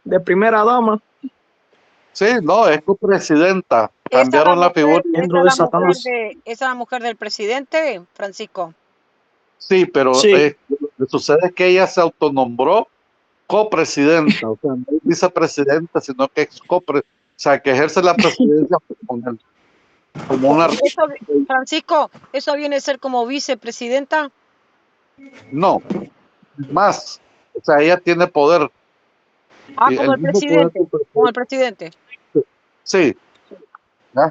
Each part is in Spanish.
de primera dama. Sí, no, es copresidenta. Cambiaron la figura. Esa es la mujer del presidente, Francisco. Sí, pero Sí. lo que sucede es que ella se autonombró copresidenta, o sea, no es vicepresidenta, sino que es o sea, que ejerce la presidencia con él, como una... Francisco, ¿eso viene a ser como vicepresidenta? No, más, o sea, ella tiene poder. Ah, como el presidente, como el presidente. Sí. ¿Ya?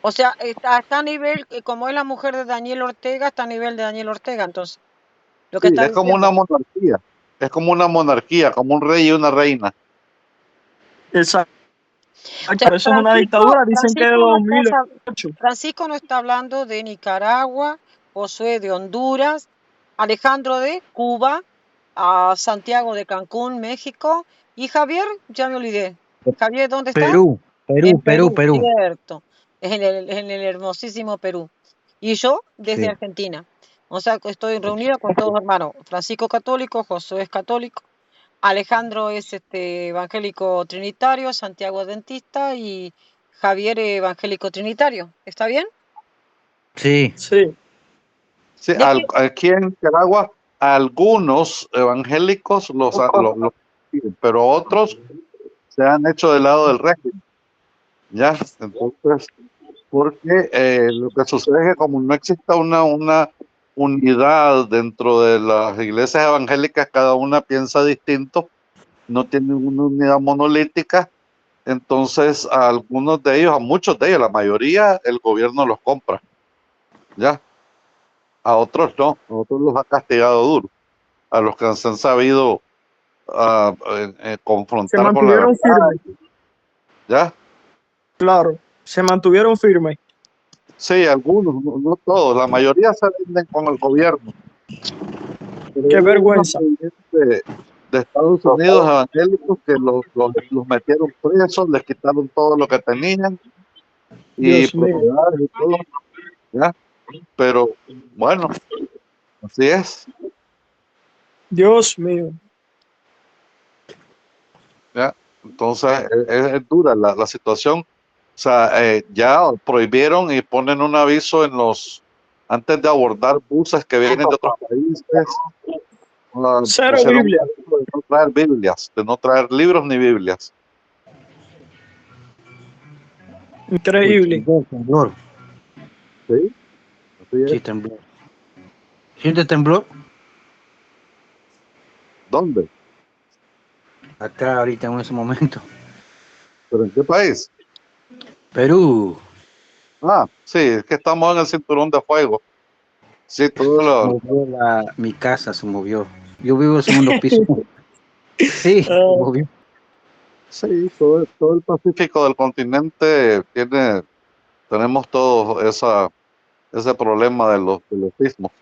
O sea, está a nivel, como es la mujer de Daniel Ortega, está a nivel de Daniel Ortega, entonces. Lo que Sí, está es como una monarquía, es como una monarquía, como un rey y una reina. Exacto. O sea, Eso es una dictadura, dicen que de 2008. Francisco no está hablando de Nicaragua, Josué de Honduras, Alejandro de Cuba, a Santiago de Cancún, México, y Javier, ya me olvidé. Javier, ¿dónde está? Perú, En Perú. Perú. Cierto, es en el hermosísimo Perú. Y yo desde Argentina. O sea, estoy reunida con todos hermanos. Francisco católico, Josué es católico, Alejandro es evangélico trinitario, Santiago adventista y Javier evangélico trinitario. ¿Está bien? Sí. Sí, aquí en Nicaragua algunos evangélicos los pero otros se han hecho del lado del régimen. Ya, entonces, porque lo que sucede es que como no existe una unidad dentro de las iglesias evangélicas, cada una piensa distinto, no tienen una unidad monolítica, entonces a algunos de ellos, a muchos de ellos, la mayoría, el gobierno los compra. Ya. A otros no, a otros los ha castigado duro, a los que se han sabido confrontar con la verdad. Firmes. ¿Ya? Claro, se mantuvieron firmes. Sí, algunos, no todos, la mayoría se rinden con el gobierno. Pero qué vergüenza. De Estados Unidos evangélicos que los metieron presos, les quitaron todo lo que tenían y propiedades y todo. ¿Ya? Pero bueno, así es. Dios mío. ¿Ya? Entonces es dura la situación. O sea, ya prohibieron y ponen un aviso en antes de abordar buses que vienen de otros países. Cero Biblia. De no traer Biblias, de no traer libros ni Biblias. Increíble. Temblor. Sí, así es. Sí, temblor. ¿Siente temblor? ¿Dónde? Acá ahorita en ese momento. ¿Pero en qué país? Perú. Ah, sí, es que estamos en el cinturón de fuego. Sí, Mi casa se movió. Yo vivo en el segundo piso. Sí, se movió. Sí, todo el Pacífico del continente tenemos todos ese problema de los sismos.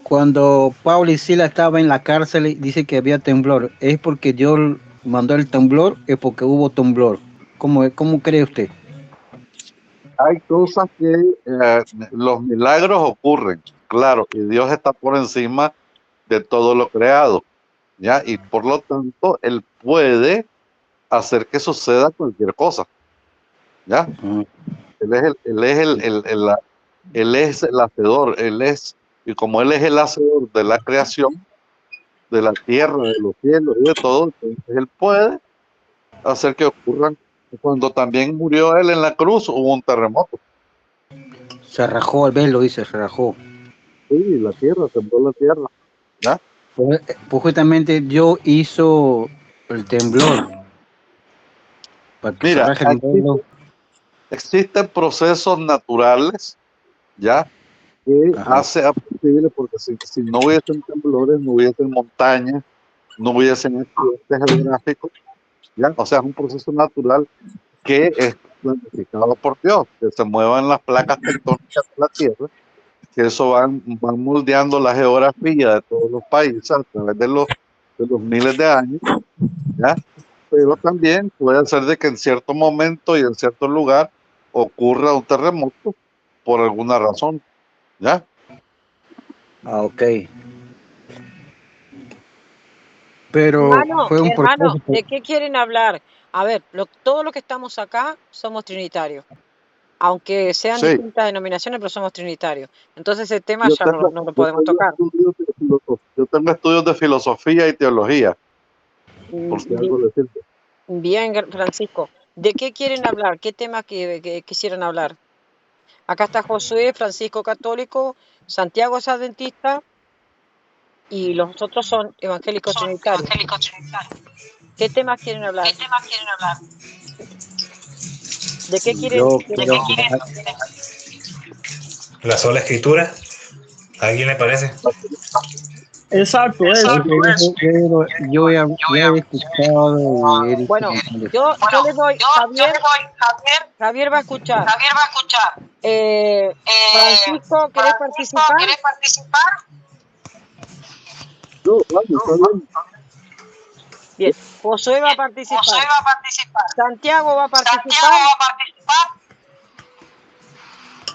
Cuando Pablo y Sila estaba en la cárcel, dice que había temblor. ¿Es porque Dios mandó el temblor? ¿Es porque hubo temblor? ¿Cómo cree usted? Hay cosas que los milagros ocurren, claro, y Dios está por encima de todo lo creado, ¿ya? Y por lo tanto, Él puede hacer que suceda cualquier cosa, ¿ya? Él es el hacedor, y como Él es el hacedor de la creación, de la tierra, de los cielos y de todo, entonces Él puede hacer que ocurran. Cuando también murió Él en la cruz, hubo un terremoto. Se rajó el velo, dice, se rajó. Sí, la tierra, tembló la tierra, ¿ya? Pues justamente Dios hizo el temblor para que se Mira, raje el velo. existen procesos naturales, ¿ya? Que hace posible, porque si no hubiesen temblores, no hubiesen montañas, no hubiesen accidentes geográficos, ¿ya? O sea, es un proceso natural que es planificado por Dios, que se muevan las placas tectónicas de la Tierra, que eso van moldeando la geografía de todos los países a través de los miles de años, ¿ya? Pero también puede ser de que en cierto momento y en cierto lugar ocurra un terremoto por alguna razón, ¿ya? Ok. pero Hermano, fue un hermano, propósito. ¿de qué quieren hablar? A ver, todos los que estamos acá somos trinitarios. Aunque sean Sí, distintas denominaciones, pero somos trinitarios. Entonces el tema yo ya tengo, no lo yo podemos tengo tocar. yo tengo estudios de filosofía y teología, por si algo Bi- le sirve. Bien, Francisco. ¿De qué quieren hablar? ¿Qué tema que quisieran hablar? Acá está Josué, Francisco católico, Santiago es adventista y los otros son evangélicos trinitarios. ¿Qué temas quieren hablar? ¿De qué Yo quieren quiero hablar? hablar, La sola escritura, ¿a quién le parece? Exacto, eso. yo he escuchado y he dicho, Bueno, yo les doy, Javier va a escuchar. Francisco, ¿querés participar? No, vale, está bien. Bien. Josué va a participar. Santiago va a participar.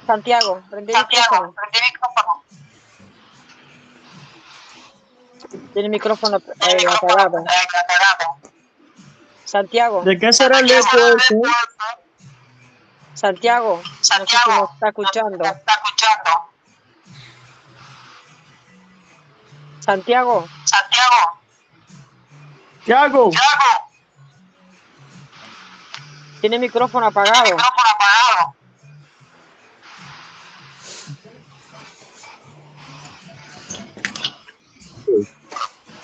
Santiago, prende el micrófono. Tiene el micrófono apagado. Santiago, ¿De qué será el eco ese? Santiago, no sé si nos está escuchando. Santiago, Tiago, tiene el micrófono apagado.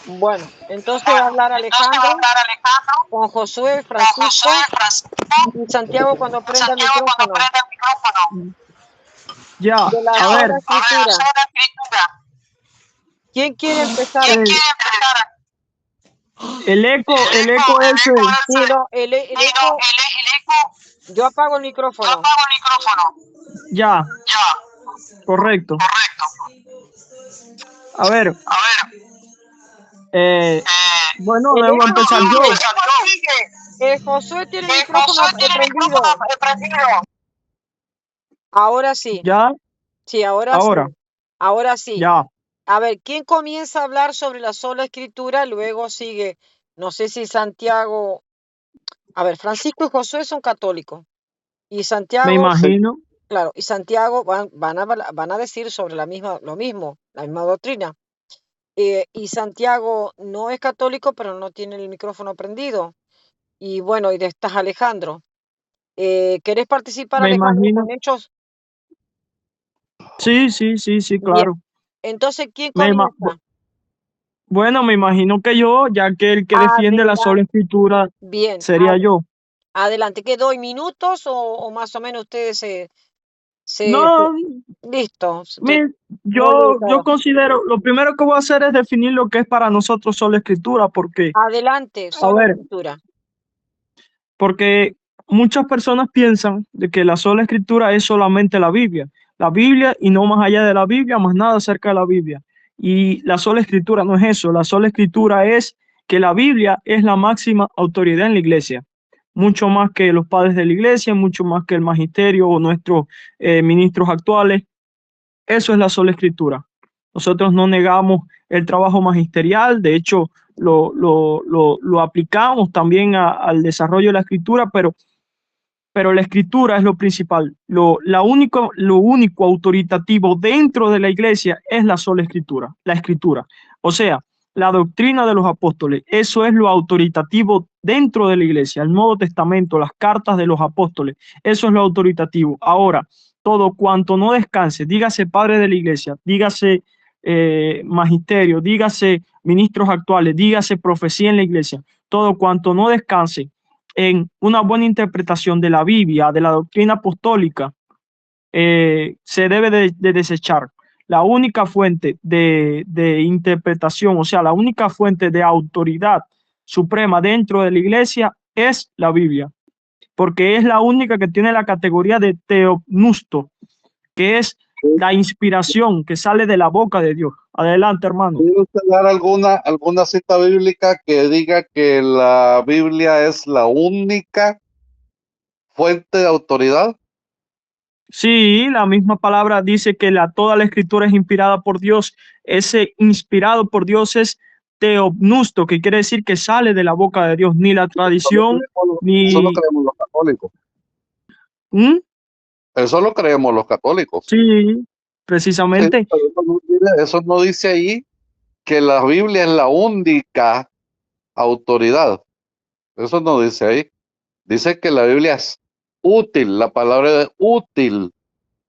Bueno, entonces va a hablar Alejandro con Josué, Francisco y Santiago cuando prenda el micrófono. ya, De la a ver, sola escritura. ¿Quién quiere empezar? eh, el eco ese, Sí, no, el eco. Yo apago el micrófono. ya, correcto. A ver, bueno, El debo eco empezar yo. sigue. Josué tiene el micrófono prendido. Ahora sí. Ya, Sí, ahora ahora, sí. Ahora sí. ya. A ver, ¿quién comienza a hablar sobre la sola escritura? Luego sigue, no sé si Santiago. A ver, Francisco y Josué son católicos. Y Me Santiago, imagino. claro, y Santiago van a decir sobre lo mismo, la misma doctrina. Y Santiago no es católico, pero no tiene el micrófono prendido. Y bueno, y de estás Alejandro. ¿Querés participar, Me Alejandro, imagino. con hechos? Sí, Bien. claro. Entonces, ¿quién Me ima- comienza? bueno, me imagino que yo, ya que el que defiende la sola Adelante. escritura Bien, sería yo. adelante. ¿Qué doy minutos o más o menos ustedes No, listo? mi- Muy yo dedicado. considero, lo primero que voy a hacer es definir lo que es para nosotros sola escritura, porque, Adelante, a sola ver, escritura. porque muchas personas piensan de que la sola escritura es solamente la Biblia y no más allá de la Biblia, más nada acerca de la Biblia. Y la sola escritura no es eso, la sola escritura es que la Biblia es la máxima autoridad en la iglesia, mucho más que los padres de la iglesia, mucho más que el magisterio o nuestros ministros actuales. Eso es la sola escritura. Nosotros no negamos el trabajo magisterial, de hecho lo aplicamos también al desarrollo de la escritura, pero la escritura es lo principal. Lo único autoritativo dentro de la iglesia es la sola escritura, la escritura. O sea, la doctrina de los apóstoles, eso es lo autoritativo dentro de la iglesia, el Nuevo Testamento, las cartas de los apóstoles, eso es lo autoritativo. Ahora, todo cuanto no descanse, dígase padre de la iglesia, dígase magisterio, dígase ministros actuales, dígase profecía en la iglesia, todo cuanto no descanse en una buena interpretación de la Biblia, de la doctrina apostólica, se debe de desechar. La única fuente de interpretación, o sea, la única fuente de autoridad suprema dentro de la iglesia es la Biblia, porque es la única que tiene la categoría de teopnusto, que es la inspiración que sale de la boca de Dios. Adelante, hermano. ¿Puede usted dar alguna cita bíblica que diga que la Biblia es la única fuente de autoridad? Sí, la misma palabra dice que toda la escritura es inspirada por Dios. Ese inspirado por Dios es teopnusto, que quiere decir que sale de la boca de Dios, ni la tradición, Eso lo ni... creemos los católicos. ¿Mm? Eso lo creemos los católicos. Sí, Sí, precisamente. pero eso no dice ahí que la Biblia es la única autoridad. Eso no dice ahí. Dice que la Biblia es útil, la palabra es útil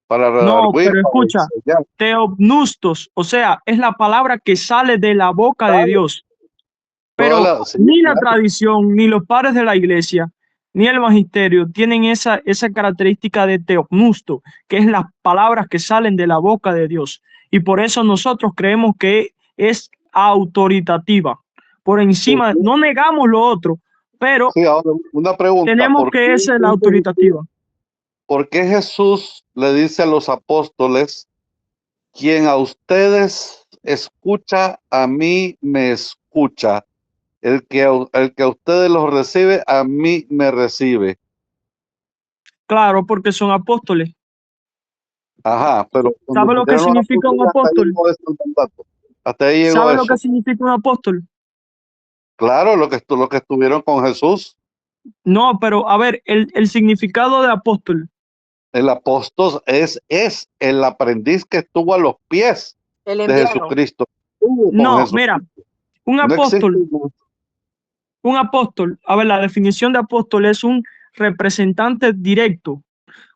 para No, redarguir, pero para escucha, enseñar. teopnustos, o sea, es la palabra que sale de la boca de Dios. Pero Sí, ni la claro. tradición, ni los padres de la iglesia, ni el magisterio tienen esa característica de teopnusto, que es las palabras que salen de la boca de Dios. Y por eso nosotros creemos que es autoritativa. Por encima, no negamos lo otro, pero Sí, ahora una pregunta. tenemos que esa es la autoritativa. ¿Por qué Jesús le dice a los apóstoles, quien a ustedes escucha, a mí me escucha? El que a ustedes los recibe, a mí me recibe. Claro, porque son apóstoles. Ajá, pero cuando ¿Sabe lo que murieron los significa un apóstoles, hasta ahí apóstol? llegó eso el mandato. Hasta ahí llegó ¿Sabe lo que eso. significa un apóstol? Claro, lo que estuvieron con Jesús. No, pero a ver, el significado de apóstol. El apóstol es el aprendiz que estuvo a los pies El de enviado. Jesucristo. Estuvo con No, Jesús. mira, un No existe. apóstol, a ver, la definición de apóstol es un representante directo.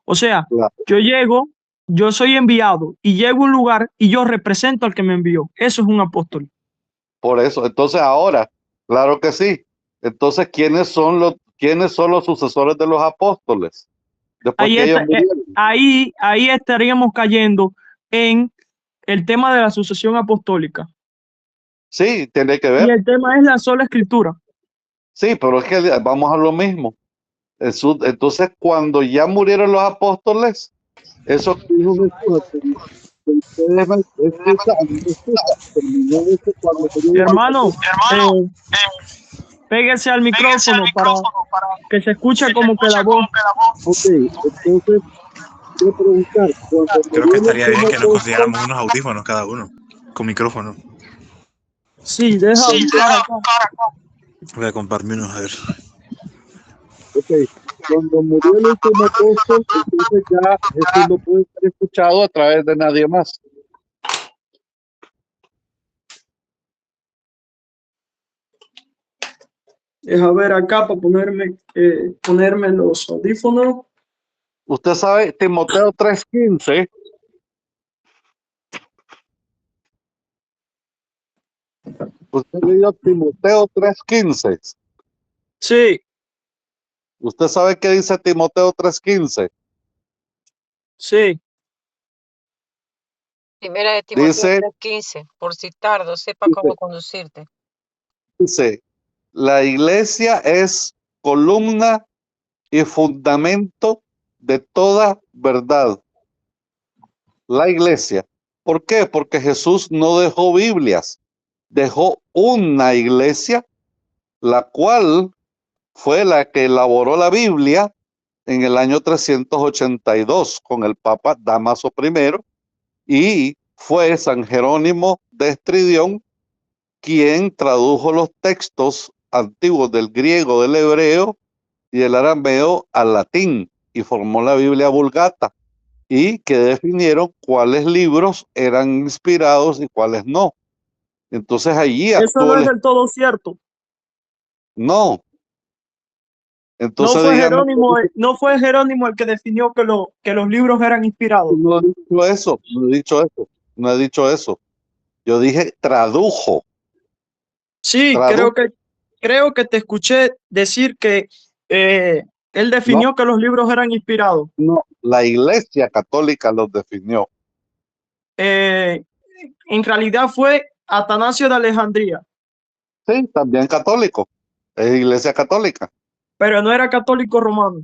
O sea, Claro, yo llego, yo soy enviado y llego a un lugar y yo represento al que me envió. Eso es un apóstol. por eso. Entonces ahora, claro que sí. Entonces, ¿quiénes son los sucesores de los apóstoles? Después Ahí, que ellos está, murieron. ahí estaríamos cayendo en el tema de la sucesión apostólica. Sí, tiene que Y ver. el tema es la sola escritura. Sí, pero es que vamos a lo mismo. Entonces, cuando ya murieron los apóstoles, eso que dijo Jesús, que ustedes me escuchan, a mí me escuchan. Terminó eso cuando murieron los Hermano, apóstoles. péguese al micrófono para que se escuche como que la voz. Ok, entonces, quiero preguntar, cuando Creo que murió el estaría bien último que nos apóstol, consiguiéramos unos audífonos cada uno, con micrófono. Sí, deja buscar acá. Voy a comprarme unos, a ver. ok, cuando murió el último apóstol, entonces ya Jesús no puede ser escuchado a través de nadie más. Deja ver acá para ponerme los audífonos. Usted sabe, Timoteo 3:15, usted leyó Timoteo 3:15. Sí, ¿Usted sabe qué dice Timoteo 3:15? sí. Primera de Timoteo Dice, 3:15. Por si tardo, sepa cómo conducirte. dice, la iglesia es columna y fundamento de toda verdad. La iglesia. ¿Por qué? Porque Jesús no dejó Biblias, dejó una iglesia, la cual fue la que elaboró la Biblia en el año 382 con el Papa Dámaso I, y fue San Jerónimo de Estridión quien tradujo los textos antiguos del griego, del hebreo y del arameo al latín y formó la Biblia Vulgata, y que definieron cuáles libros eran inspirados y cuáles no. Entonces allí Eso actuó no es del todo cierto. No. No Entonces fue dígame, Jerónimo el que definió que los libros eran inspirados. no he dicho eso, no he dicho eso, no he dicho eso. Yo dije tradujo. Sí, Tradujo. creo que te escuché decir que él No, definió que los libros eran inspirados. no, la Iglesia Católica los definió. En realidad fue Atanasio de Alejandría, Sí, también católico. Es Iglesia Católica. pero no era católico romano.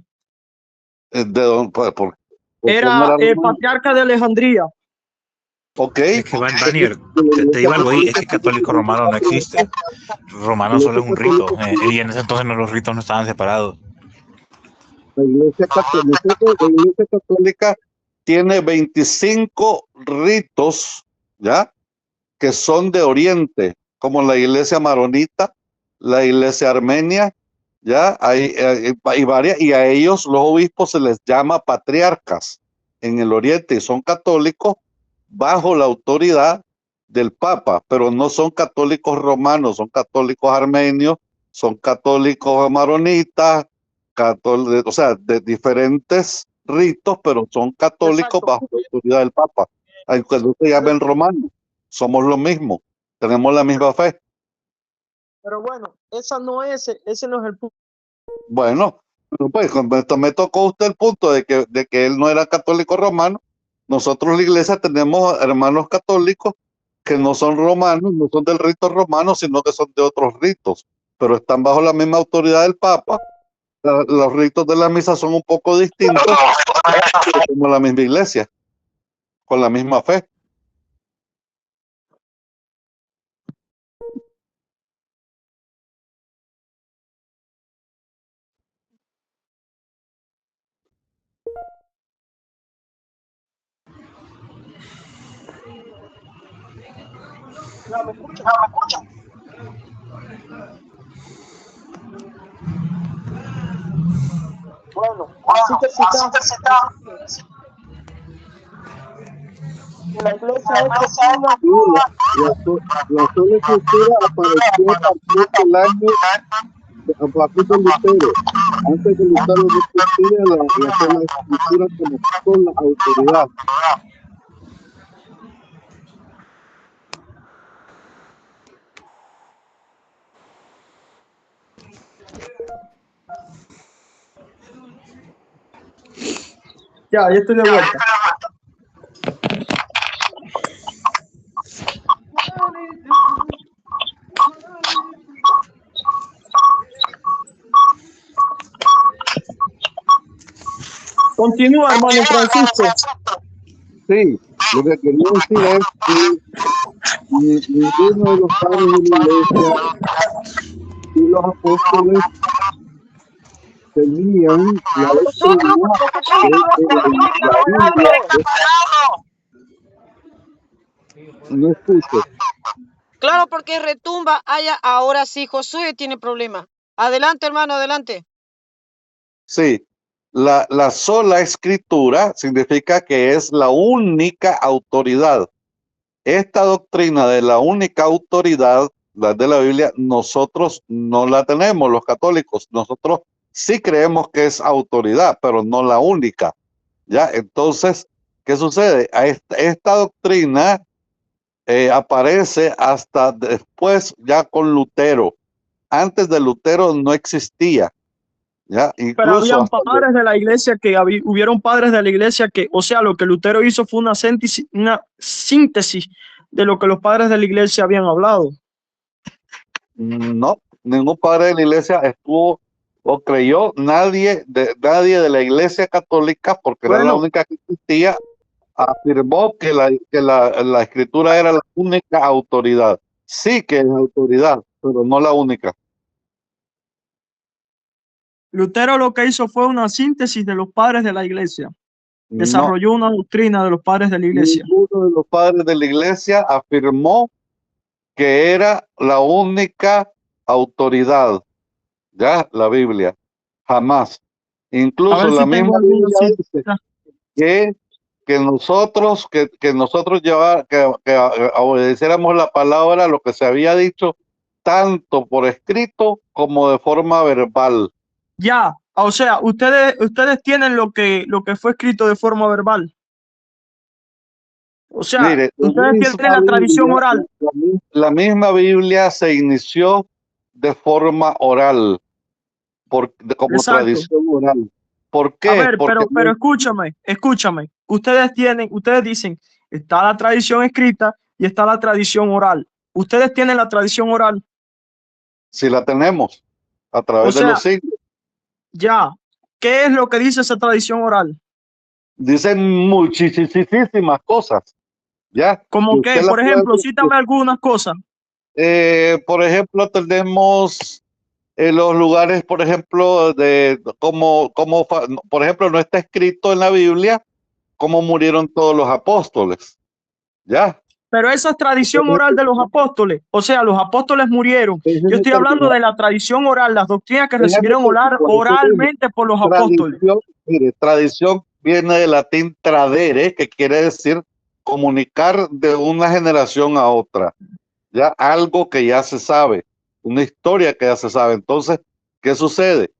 ¿De dónde? ¿Por qué no Era era romano? patriarca de Alejandría. Ok. Es que Vanier, te digo algo ahí, es que católico romano no existe. Romano solo es un rito. Y en ese entonces los ritos no estaban separados. La Iglesia Católica tiene 25 ritos, ¿ya? Que son de Oriente, como la iglesia maronita, la iglesia armenia, ya hay varias, y a ellos los obispos se les llama patriarcas en el oriente y son católicos bajo la autoridad del Papa, pero no son católicos romanos, son católicos armenios, son católicos maronitas, o sea, de diferentes ritos, pero son católicos bajo la autoridad del Papa. Aunque no se llamen romanos, somos lo mismo, tenemos la misma fe. Pero bueno, ese no es el punto. Bueno, pues me tocó usted el punto de que él no era católico romano. Nosotros la iglesia tenemos hermanos católicos que no son romanos, no son del rito romano, sino que son de otros ritos, pero están bajo la misma autoridad del Papa. Los ritos de la misa son un poco distintos, pero como la misma iglesia, con la misma fe. Ya, ¿me escuchan? Bueno, así que si la iglesia es una La sola escritura apareció a partir del año, a partir de Lutero. Antes de Lutero no existía la sola escritura como sola autoridad. Ya estoy de vuelta. Continúa, hermano Francisco. Sí, lo que quería decir es que ninguno de los padres de la iglesia y los apóstoles tenían la doctrina de la Biblia. No escucho. Claro, porque retumba. Ahora sí, Josué tiene problema. Adelante, hermano, adelante. Sí, la sola escritura significa que es la única autoridad. Esta doctrina de la única autoridad, la de la Biblia, nosotros no la tenemos, los católicos. Nosotros sí creemos que es autoridad, pero no la única. ¿Ya? Entonces, ¿qué sucede? Esta doctrina aparece hasta después, ya con Lutero. Antes de Lutero no existía. ¿Ya? Pero Incluso habían padres de la iglesia hubieron padres de la iglesia que, o sea, lo que Lutero hizo fue una síntesis de lo que los padres de la iglesia habían hablado. no, ningún padre de la iglesia estuvo o creyó, nadie de la iglesia católica, porque era la única que existía, afirmó que la escritura era la única autoridad. Sí que es autoridad, pero no la única. Lutero lo que hizo fue una síntesis de los padres de la iglesia. Desarrolló No, una doctrina de los padres de la iglesia. ninguno de los padres de la iglesia afirmó que era la única autoridad. Ya, la Biblia. Jamás. Incluso la misma Biblia dice que nosotros obedeciéramos la palabra, lo que se había dicho, tanto por escrito como de forma verbal. Ya, o sea, ustedes tienen lo que fue escrito de forma verbal. O sea, Mire, ustedes tienen la tradición oral. La misma Biblia se inició de forma oral, como Exacto. tradición oral. ¿Por qué? A ver, pero escúchame. Ustedes dicen, está la tradición escrita y está la tradición oral. Ustedes tienen la tradición oral. Si la tenemos a través de los siglos. Ya, ¿qué es lo que dice esa tradición oral? Dicen muchísimas cosas. ¿Ya? ¿Cómo qué? Por ejemplo, cítame algunas cosas. Por ejemplo, tenemos los lugares, por ejemplo, por ejemplo, no está escrito en la Biblia cómo murieron todos los apóstoles. ¿Ya? pero esa es tradición oral de los apóstoles. O sea, los apóstoles murieron. Yo estoy hablando de la tradición oral, las doctrinas que recibieron oralmente por los apóstoles. Mire, tradición viene del latín tradere, que quiere decir comunicar de una generación a otra. Ya algo que ya se sabe, una historia que ya se sabe. Entonces, ¿qué sucede?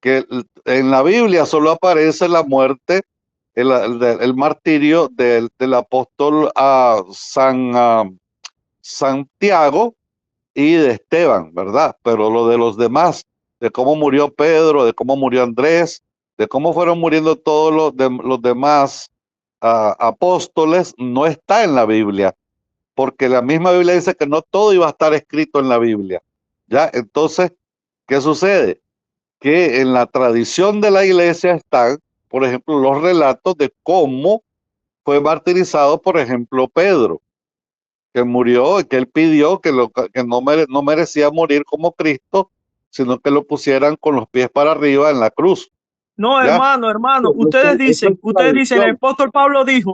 Que en la Biblia solo aparece la muerte, el martirio del apóstol Santiago y de Esteban, ¿verdad? Pero lo de los demás, de cómo murió Pedro, de cómo murió Andrés, de cómo fueron muriendo todos los demás apóstoles, no está en la Biblia, porque la misma Biblia dice que no todo iba a estar escrito en la Biblia. ¿Ya? Entonces, ¿qué sucede? Que en la tradición de la iglesia están, por ejemplo, los relatos de cómo fue martirizado, por ejemplo, Pedro, que murió y que él pidió que no merecía morir como Cristo, sino que lo pusieran con los pies para arriba en la cruz. No, ¿Ya? hermano, ustedes dicen, el apóstol Pablo dijo,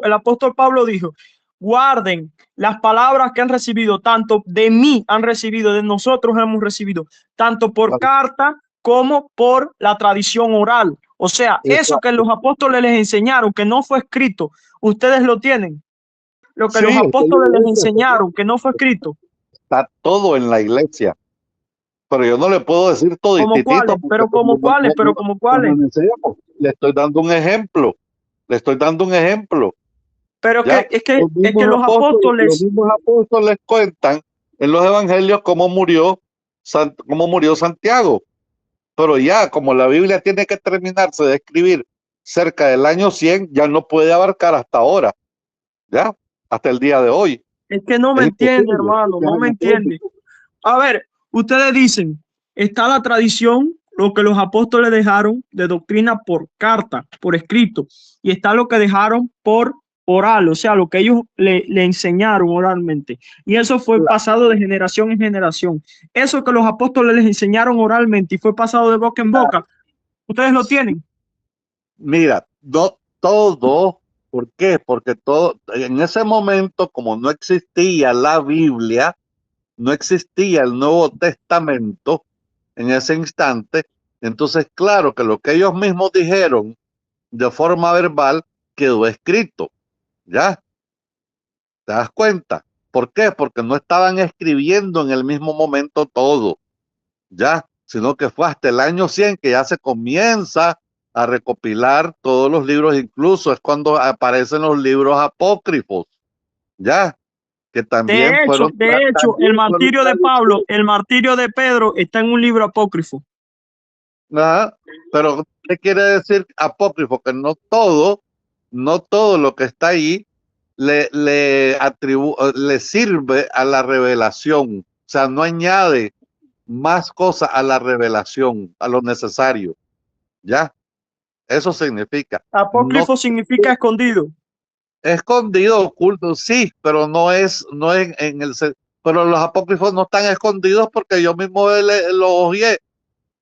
guarden las palabras que han recibido, tanto de mí han recibido, de nosotros hemos recibido, tanto por carta como por la tradición oral. O sea, eso que los apóstoles les enseñaron, que no fue escrito, ustedes lo tienen. Lo que los apóstoles les enseñaron, que no fue escrito. Está todo en la iglesia. Pero yo no le puedo decir todo. ¿Como cuáles? Pero como cuáles, pero como cuáles. Le estoy dando un ejemplo. Pero es que los apóstoles. Los mismos apóstoles cuentan en los evangelios cómo murió Santiago. Pero ya, como la Biblia tiene que terminarse de escribir cerca del año 100, ya no puede abarcar hasta ahora. ¿Ya? Hasta el día de hoy. Es que no me entiende, hermano, no me entiende. A ver, ustedes dicen, está la tradición, lo que los apóstoles dejaron de doctrina por carta, por escrito, y está lo que dejaron por oral, o sea, lo que ellos le enseñaron oralmente. Y eso fue pasado de generación en generación. Eso que los apóstoles les enseñaron oralmente y fue pasado de boca en boca, ustedes lo tienen. Mira, no todo. ¿Por qué? Porque todo, en ese momento, como no existía la Biblia, no existía el Nuevo Testamento en ese instante, entonces claro que lo que ellos mismos dijeron de forma verbal quedó escrito, ¿ya? ¿Te das cuenta? ¿Por qué? Porque no estaban escribiendo en el mismo momento todo, ¿ya? Sino que fue hasta el año 100 que ya se comienza a recopilar todos los libros, incluso es cuando aparecen los libros apócrifos, ¿ya? Que también de hecho, el martirio de Pablo, el martirio de Pedro está en un libro apócrifo. Pero ¿qué quiere decir apócrifo? Que no todo lo que está ahí le sirve a la revelación. O sea, no añade más cosas a la revelación, a lo necesario. ¿Ya? Eso significa. Apócrifo significa escondido. Escondido, oculto, sí, pero no es en el... Pero los apócrifos no están escondidos porque yo mismo los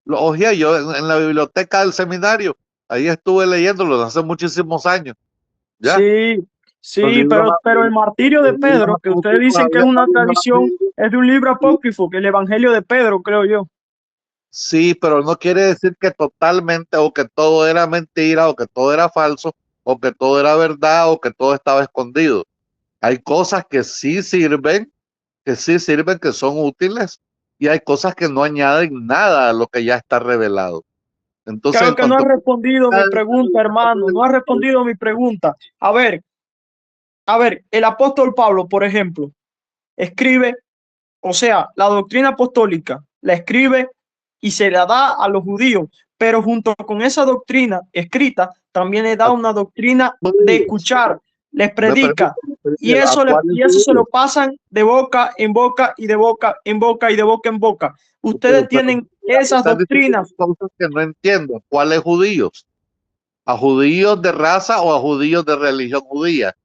ojeé yo en la biblioteca del seminario. Ahí estuve leyéndolos hace muchísimos años. ¿Ya? Sí, pero el martirio de Pedro, que ustedes dicen que es una tradición, es de un libro apócrifo, que es el Evangelio de Pedro, creo yo. Sí, pero no quiere decir que totalmente, o que todo era mentira, o que todo era falso, o que todo era verdad, o que todo estaba escondido. Hay cosas que sí sirven, que son útiles, y hay cosas que no añaden nada a lo que ya está revelado. Entonces, creo que no ha respondido mi pregunta, hermano, no ha respondido mi pregunta. A ver, el apóstol Pablo, por ejemplo, escribe, o sea, la doctrina apostólica la escribe y se la da a los judíos, pero junto con esa doctrina escrita, también le da una doctrina de escuchar, les predica, y eso se lo pasan de boca en boca y de boca en boca y de boca en boca. Ustedes tienen esas doctrinas. Cosas que no entiendo. ¿Cuáles judíos? ¿A judíos de raza o a judíos de religión judía?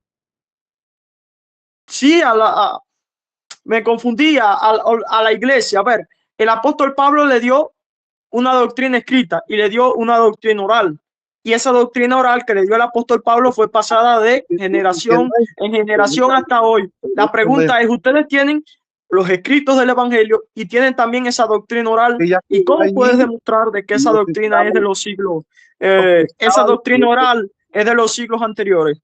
Sí, me confundía a la iglesia. A ver, el apóstol Pablo le dio una doctrina escrita y le dio una doctrina oral. y esa doctrina oral que le dio el apóstol Pablo fue pasada de generación en generación hasta hoy. La pregunta es, ¿ustedes tienen los escritos del evangelio y tienen también esa doctrina oral? ¿Y cómo puedes demostrar de que esa doctrina es de los siglos, esa doctrina oral es de los siglos anteriores?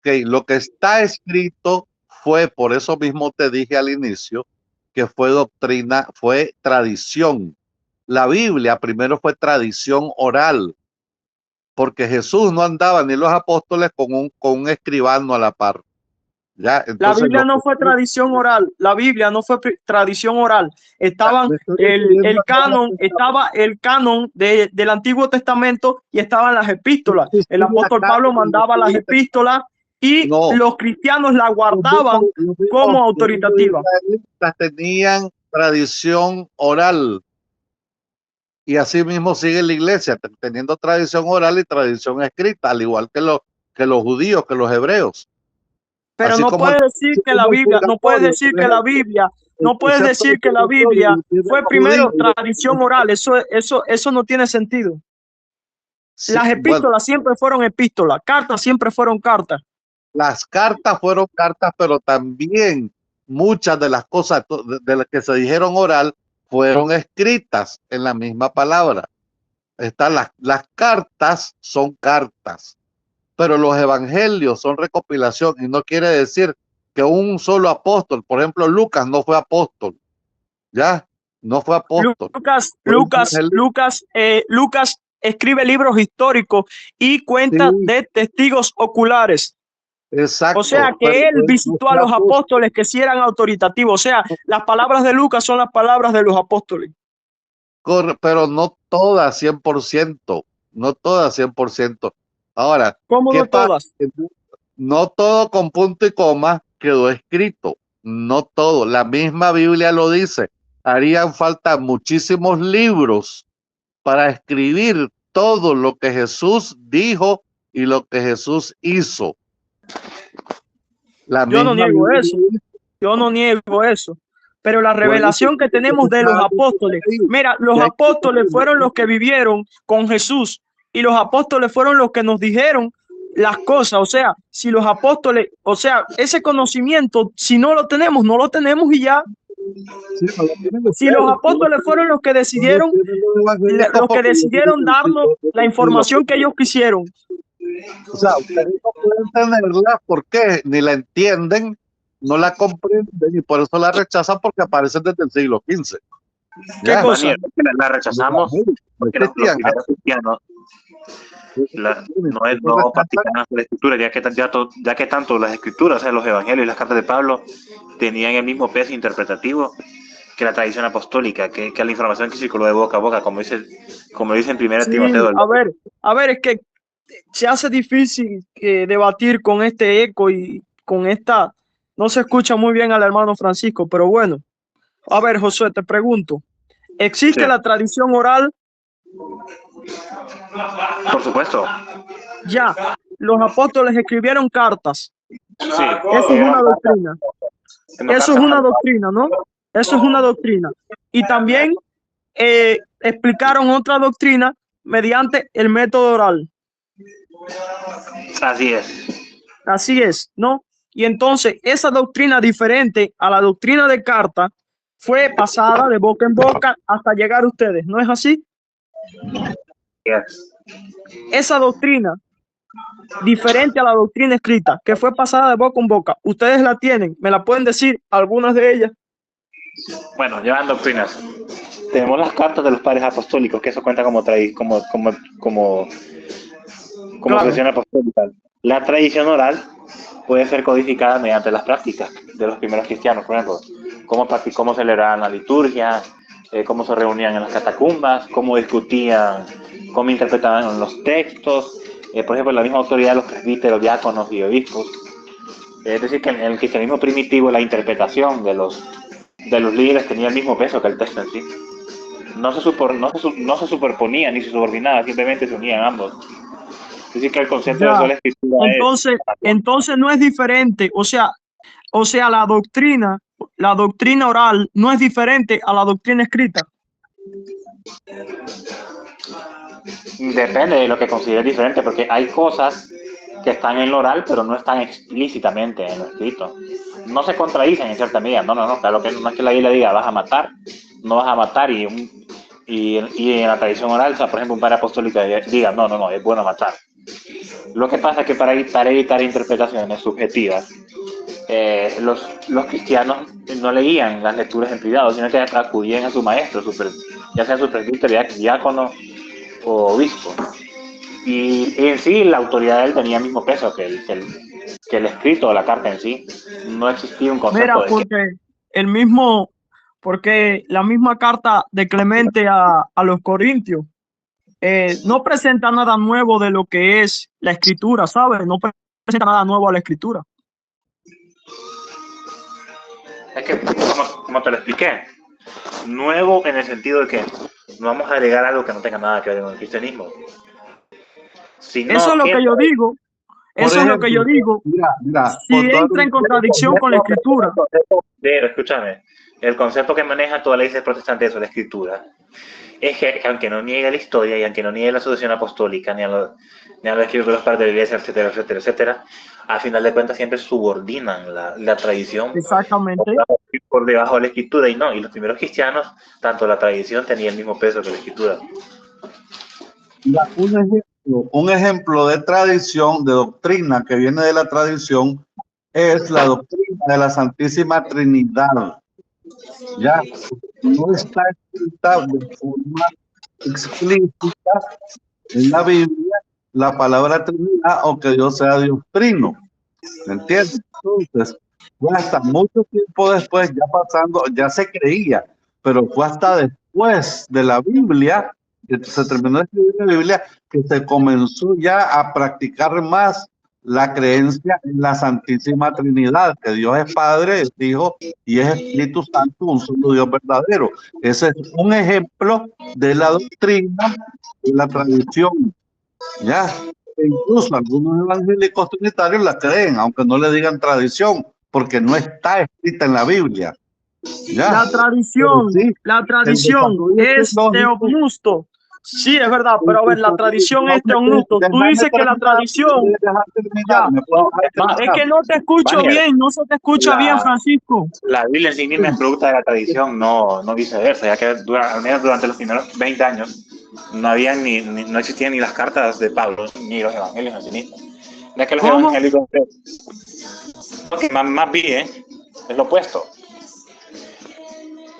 Okay, lo que está escrito fue, por eso mismo te dije al inicio, que fue doctrina, fue tradición. La Biblia primero fue tradición oral, porque Jesús no andaba ni los apóstoles con un escribano a la par. ¿Ya? La Entonces, Biblia no fue tradición oral, la Biblia no fue tradición oral. Estaban estaba el canon del Antiguo Testamento y estaban las epístolas. El apóstol Pablo mandaba las epístolas y los cristianos la guardaban como autoritativa. Tenían tradición oral. Y así mismo sigue la iglesia, teniendo tradición oral y tradición escrita, al igual que los judíos, que los hebreos. Pero así no puedes decir que la Biblia, no puedes decir que la Biblia, no puedes decir que la Biblia fue primero tradición oral. Eso no tiene sentido. Sí, las epístolas siempre fueron epístolas, cartas siempre fueron cartas. Las cartas fueron cartas, pero también muchas de las cosas de las que se dijeron oral fueron escritas en la misma palabra. Las cartas son cartas, pero los evangelios son recopilación, y no quiere decir que un solo apóstol, por ejemplo, Lucas no fue apóstol, ¿ya? No fue apóstol. Lucas escribe libros históricos y cuenta de testigos oculares. Exacto. O sea que él visitó a los apóstoles que sí eran autoritativos. O sea, las palabras de Lucas son las palabras de los apóstoles. Pero no todas 100%. No todas 100%. Ahora, ¿cómo no todas? No todo con punto y coma quedó escrito. No todo. La misma Biblia lo dice. Harían falta muchísimos libros para escribir todo lo que Jesús dijo y lo que Jesús hizo. Yo no niego eso. Yo no niego eso. Pero la revelación que tenemos de los apóstoles, mira, los apóstoles fueron los que vivieron con Jesús y los apóstoles fueron los que nos dijeron las cosas. O sea, si los apóstoles, o sea, ese conocimiento, si no lo tenemos, no lo tenemos y ya. Si los apóstoles fueron los que decidieron darnos la información que ellos quisieron. O sea, ustedes no pueden tenerla porque ni la entienden, no la comprenden y por eso la rechazan, porque aparecen desde el siglo XV. ¿Qué cosa? La rechazamos porque los primeros cristianos no practicaban la escritura, ya que tanto las escrituras, o sea, los evangelios y las cartas de Pablo tenían el mismo peso interpretativo que la tradición apostólica, que la información que circuló de boca a boca, como dice en 1 Timoteo. A ver, es que se hace difícil debatir con este eco y con esta. No se escucha muy bien al hermano Francisco, pero bueno. A ver, Josué, te pregunto, ¿existe la tradición oral? Por supuesto. Ya, los apóstoles escribieron cartas. Sí. Eso es una doctrina. Eso es una doctrina, ¿no? Eso es una doctrina. Y también explicaron otra doctrina mediante el método oral. Así es. Así es, ¿no? Y entonces esa doctrina diferente a la doctrina de carta fue pasada de boca en boca hasta llegar a ustedes, ¿no es así? Yes. Esa doctrina diferente a la doctrina escrita que fue pasada de boca en boca, ¿ustedes la tienen? ¿Me la pueden decir algunas de ellas? Bueno, llevan doctrinas. Tenemos las cartas de los padres apostólicos, que eso cuenta como tradición apostólica. La tradición oral puede ser codificada mediante las prácticas de los primeros cristianos, por ejemplo, cómo celebraban la liturgia, cómo se reunían en las catacumbas, cómo discutían, cómo interpretaban los textos, por ejemplo, la misma autoridad de los presbíteros, diáconos y obispos. Es decir, que en el cristianismo primitivo la interpretación de los líderes tenía el mismo peso que el texto en sí. No se superponía ni se subordinaba, simplemente se unían ambos. Es decir, que el concepto de la escritura entonces no es diferente, o sea, la doctrina oral no es diferente a la doctrina escrita. Depende de lo que consideres diferente, porque hay cosas que están en lo oral, pero no están explícitamente en lo escrito. No se contradicen en cierta medida. No, claro que no es que la Biblia diga vas a matar, no vas a matar y en la tradición oral, o sea, por ejemplo, un padre apostólico diga no, es bueno matar. Lo que pasa es que para evitar interpretaciones subjetivas, los cristianos no leían las lecturas en privado, sino que acudían a su maestro, ya sea su presbítero, diácono o obispo. Y en sí la autoridad de él tenía el mismo peso que el escrito o la carta en sí. No existía un concepto Mira, porque la misma carta de Clemente a los Corintios no presenta nada nuevo de lo que es la escritura, ¿sabes? No presenta nada nuevo a la escritura. Es que, como te lo expliqué, nuevo en el sentido de que no vamos a agregar algo que no tenga nada que ver con el cristianismo. Sino Eso es lo que yo digo. Eso es lo que yo digo. Mira, Si entra en contradicción con la escritura. Pero escúchame, el concepto que maneja toda la iglesia protestante sobre la escritura es que aunque no niegue la historia y aunque no niegue la sucesión apostólica ni a los escritos de los padres de la iglesia, etcétera, a final de cuentas siempre subordinan la tradición Exactamente. por debajo de la escritura y los primeros cristianos, tanto la tradición tenía el mismo peso que la escritura. Un ejemplo de tradición, de doctrina que viene de la tradición, es la doctrina de la Santísima Trinidad. Ya no está escrita de forma explícita en la Biblia la palabra Trinidad o que Dios sea Dios Trino. ¿Me entiendes? Entonces, fue hasta mucho tiempo después, ya pasando, ya se creía, pero fue hasta después de la Biblia, que se terminó de escribir la Biblia, que se comenzó ya a practicar más la creencia en la Santísima Trinidad, que Dios es Padre, es Hijo y es Espíritu Santo, un solo Dios verdadero. Ese es un ejemplo de la doctrina, de la tradición. Ya, incluso algunos evangélicos trinitarios la creen, aunque no le digan tradición, porque no está escrita en la Biblia. ¿Ya? La tradición, sí, la tradición es teopnusto. Sí, es verdad, pero a ver, la tradición es teopnusto. Tú dices que la tradición... Ya. Es que no te escucho bien, no se te escucha bien, Francisco. La Biblia en sí misma es producto de la tradición, no viceversa, ya que al menos durante los primeros 20 años no existían ni las cartas de Pablo ni los evangelios en sí mismos. Ya que los evangélicos, más bien, es lo opuesto.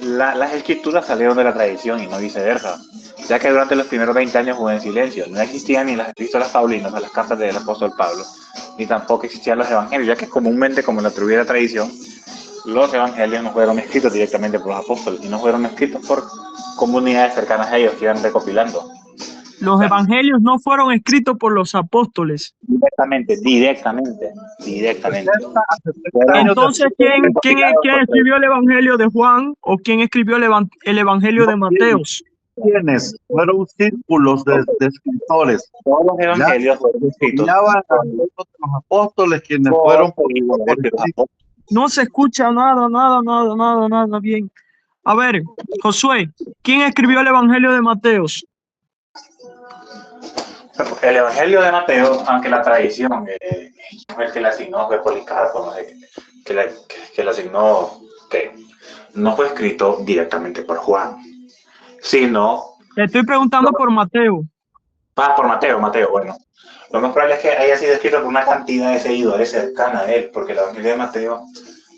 Las escrituras salieron de la tradición y no viceversa, ya que durante los primeros 20 años hubo en silencio. No existían ni las epístolas paulinas, las cartas del apóstol Pablo, ni tampoco existían los evangelios, ya que comúnmente, como lo atribuye la tradición, los evangelios no fueron escritos directamente por los apóstoles, y no fueron escritos por comunidades cercanas a ellos que iban recopilando. Los evangelios no fueron escritos por los apóstoles. Directamente. Entonces, ¿quién escribió el evangelio de Juan o quién escribió el evangelio de Mateos? ¿Quiénes? Fueron círculos de escritores. Todos los evangelios fueron escritos por los apóstoles, quienes fueron por no se escucha nada bien. A ver, Josué, ¿quién escribió el evangelio de Mateos? El evangelio de Mateo, aunque la tradición el que le asignó fue Policarpo, no sé, que le asignó, que no fue escrito directamente por Juan, sino... Te estoy preguntando por Mateo. Por Mateo, bueno. Lo más probable es que haya sido escrito por una cantidad de seguidores cercana a él, porque el evangelio de Mateo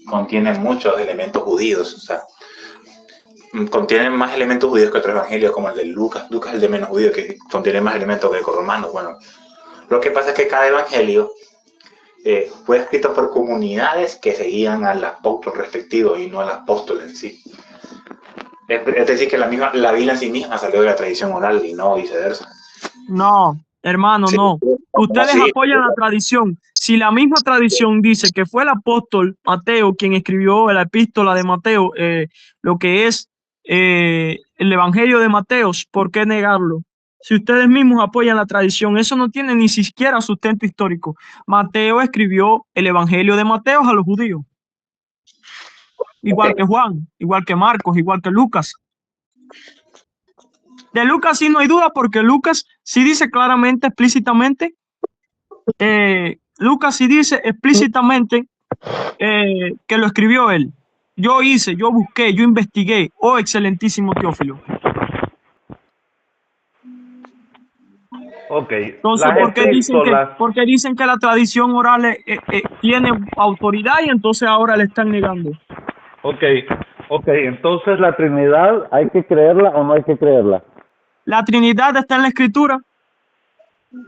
contiene muchos elementos judíos, o sea, contiene más elementos judíos que otros evangelios, como el de Lucas. Lucas es el de menos judío, que contiene más elementos greco-romanos. Bueno, lo que pasa es que cada evangelio fue escrito por comunidades que seguían al apóstol respectivo y no al apóstol en sí. Es decir, que la Biblia en sí misma salió de la tradición oral y no viceversa. No, hermano, sí, no. Ustedes apoyan la tradición. Si la misma tradición dice que fue el apóstol Mateo quien escribió la epístola de Mateo, lo que es el evangelio de Mateos, ¿por qué negarlo? Si ustedes mismos apoyan la tradición, eso no tiene ni siquiera sustento histórico. Mateo escribió el evangelio de Mateos a los judíos. Igual que Juan, igual que Marcos, igual que Lucas. De Lucas sí no hay duda, porque Lucas sí dice claramente, explícitamente, Lucas sí dice explícitamente que lo escribió él. Yo busqué, yo investigué. Oh, excelentísimo Teófilo. Ok, Entonces, las epístolas, ¿por qué dicen que la tradición oral tiene autoridad y entonces ahora le están negando? ok, entonces la Trinidad, ¿hay que creerla o no hay que creerla? La Trinidad está en la Escritura,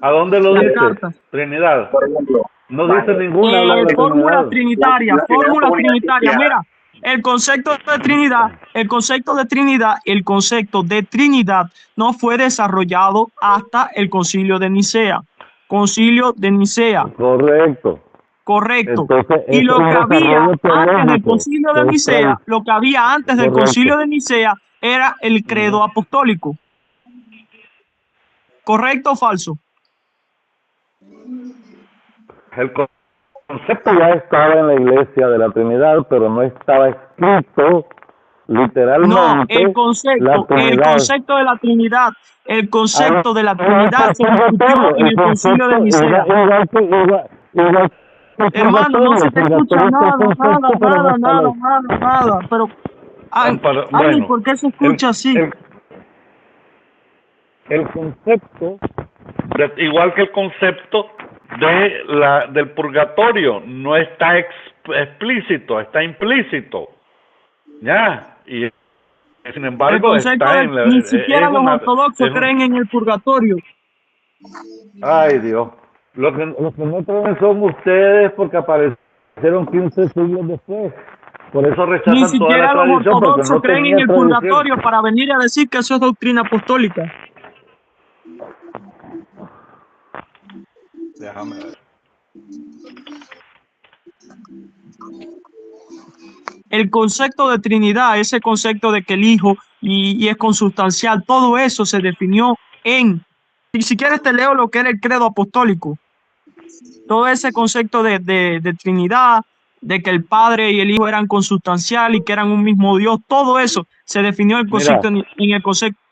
¿A dónde lo las dice? cartas. Trinidad. Por ejemplo, No dice ninguna, habla de la Fórmula Trinidad. trinitaria, la fórmula única trinitaria. cristiana. Mira, el concepto de Trinidad no fue desarrollado hasta el Concilio de Nicea. Concilio de Nicea, Correcto. correcto. Entonces, Y es lo un que había desarrollo antes del teológico, Concilio que de es Nicea, lo que había antes del correcto. Concilio de Nicea era el credo apostólico. ¿Correcto o falso? El concepto ya estaba en la iglesia de la Trinidad, pero no estaba escrito No, literalmente la el Trinidad. concepto de la Trinidad, el concepto de la Trinidad se El discutió en el Concilio de concepto Nicea. igual que Hermano, no se te escucha purgatorio, nada. Pero, Ángel, bueno, ¿por qué se escucha así? el concepto, igual que el concepto del purgatorio, no está explícito, está implícito. Ya, y sin El embargo concepto está de en la... ni siquiera Es los una, ortodoxos creen en el purgatorio. Ay, Dios. Los que no creen son ustedes porque aparecieron 15 siglos después. Por eso Ni rechazan toda siquiera la los tradición, porque ortodoxos no creen en tenía el tradición. purgatorio para venir a decir que eso es doctrina apostólica. Déjame ver. El concepto de Trinidad, ese concepto de que el Hijo y es consustancial, todo eso se definió y si quieres te leo lo que era el credo apostólico. Todo ese concepto de Trinidad, de que el Padre y el Hijo eran consustancial y que eran un mismo Dios, todo eso se definió el concepto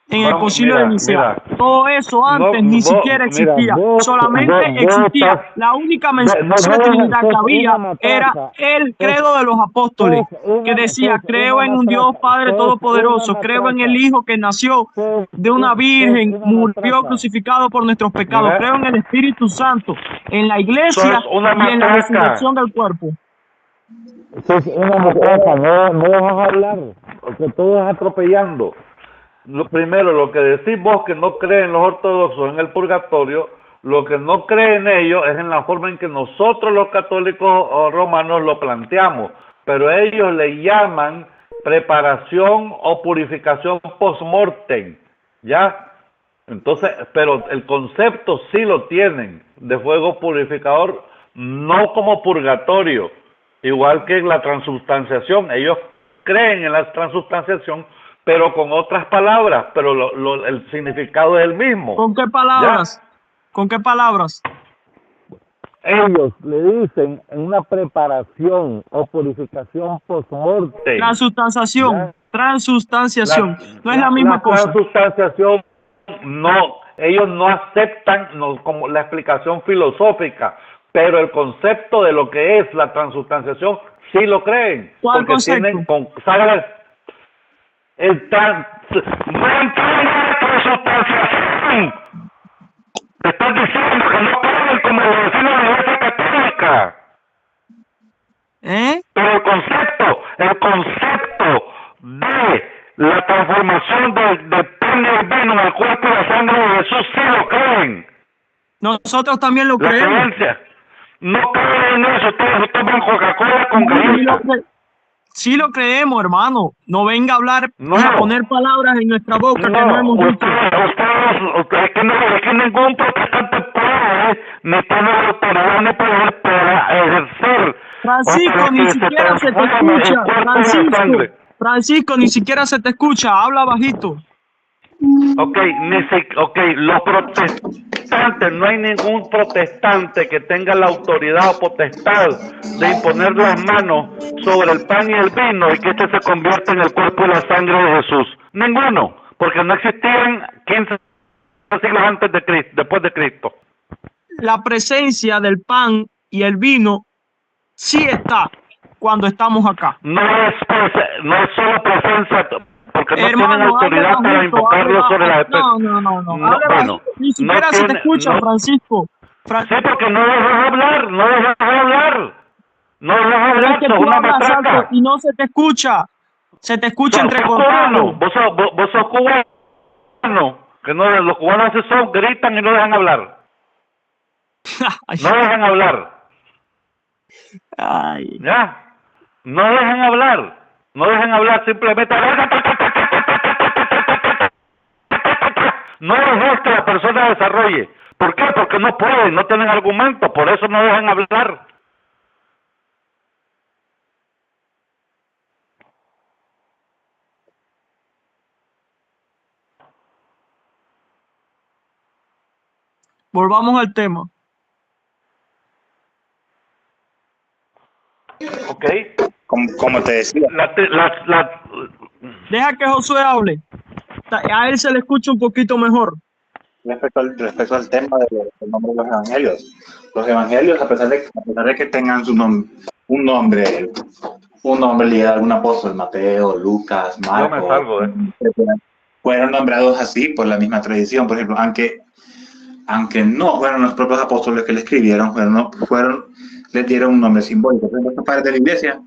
en el Concilio de Nicea. Todo eso antes ni siquiera existía. Solamente existía la única mención de Trinidad que había era el credo de los apóstoles, que decía: creo en un Dios Padre Todopoderoso, creo en el Hijo que nació de una virgen, murió crucificado por nuestros pecados, Mira. creo en el Espíritu Santo, en la iglesia Sos una y en la matraca. resurrección del cuerpo. Eso es una matraca, no vas a hablar, porque todo es atropellando. Primero, lo que decís vos que no creen los ortodoxos en el purgatorio, lo que no creen ellos es en la forma en que nosotros los católicos romanos lo planteamos, pero ellos le llaman preparación o purificación post-mortem, ¿ya? Entonces, pero el concepto sí lo tienen de fuego purificador, no como purgatorio, igual que la transubstanciación. Ellos creen en la transubstanciación, pero con otras palabras, pero el significado es el mismo. ¿Con qué palabras? ¿Ya? ¿Con qué palabras? Ellos le dicen en una preparación o purificación post-mortem. Transustanciación. No es la misma cosa. Transustanciación, no, ellos no aceptan como la explicación filosófica, pero el concepto de lo que es la transustanciación sí lo creen. ¿Cuál porque concepto? Tienen no entrar en la transustanciación. Te estás diciendo que no creen como lo decía la Iglesia Católica. Pero el concepto de la transformación del pan y el vino en el cuerpo y la sangre de Jesús sí lo creen. Nosotros también lo creemos. La creencia. No creen en eso. Ustedes toman Coca-Cola con galleta. Sí lo creemos, hermano. No venga a hablar, a poner palabras en nuestra boca que no hemos dicho. Ustedes que ningún protestante puede, ni tiene autoridad ni poder para ejercer. Francisco, ni siquiera se te escucha. Francisco, ni siquiera se te escucha. Habla bajito. Los protestantes, no hay ningún protestante que tenga la autoridad o potestad de imponer las manos sobre el pan y el vino y que este se convierta en el cuerpo y la sangre de Jesús. Ninguno. porque no existían 15 siglos antes de Cristo, después de Cristo. La presencia del pan y el vino sí está cuando estamos acá. No es solo presencia, porque no tienen Hermano, hable autoridad para bajito, invocarlo sobre las especies. no. Hable bajito. Ni siquiera se te escucha, Francisco. Sí, porque no dejas hablar, no dejas hablar. No dejas Pero es hablar, que sos tú una hablas alto matraca. y no se te escucha. Se te escucha Sos cubano, entrecortado. vos sos cubano, que no, los cubanos así son, gritan y no dejan hablar. No dejan hablar. Ay. ¿Ya? No dejan hablar. No dejan hablar, simplemente no dejes que la persona desarrolle. ¿Por qué? Porque no pueden, no tienen argumentos, por eso no dejan hablar. Volvamos al tema. ¿Ok? Como te decía, Deja que Josué hable. A él se le escucha un poquito mejor. respecto al tema del nombre de los evangelios, a pesar de que tengan un nombre ligado a algún apóstol, Mateo, Lucas, Yo me salgo, fueron nombrados así por la misma tradición. Por ejemplo, aunque no fueron los propios apóstoles que le escribieron, les dieron un nombre simbólico. Por ejemplo, estos padres de la iglesia,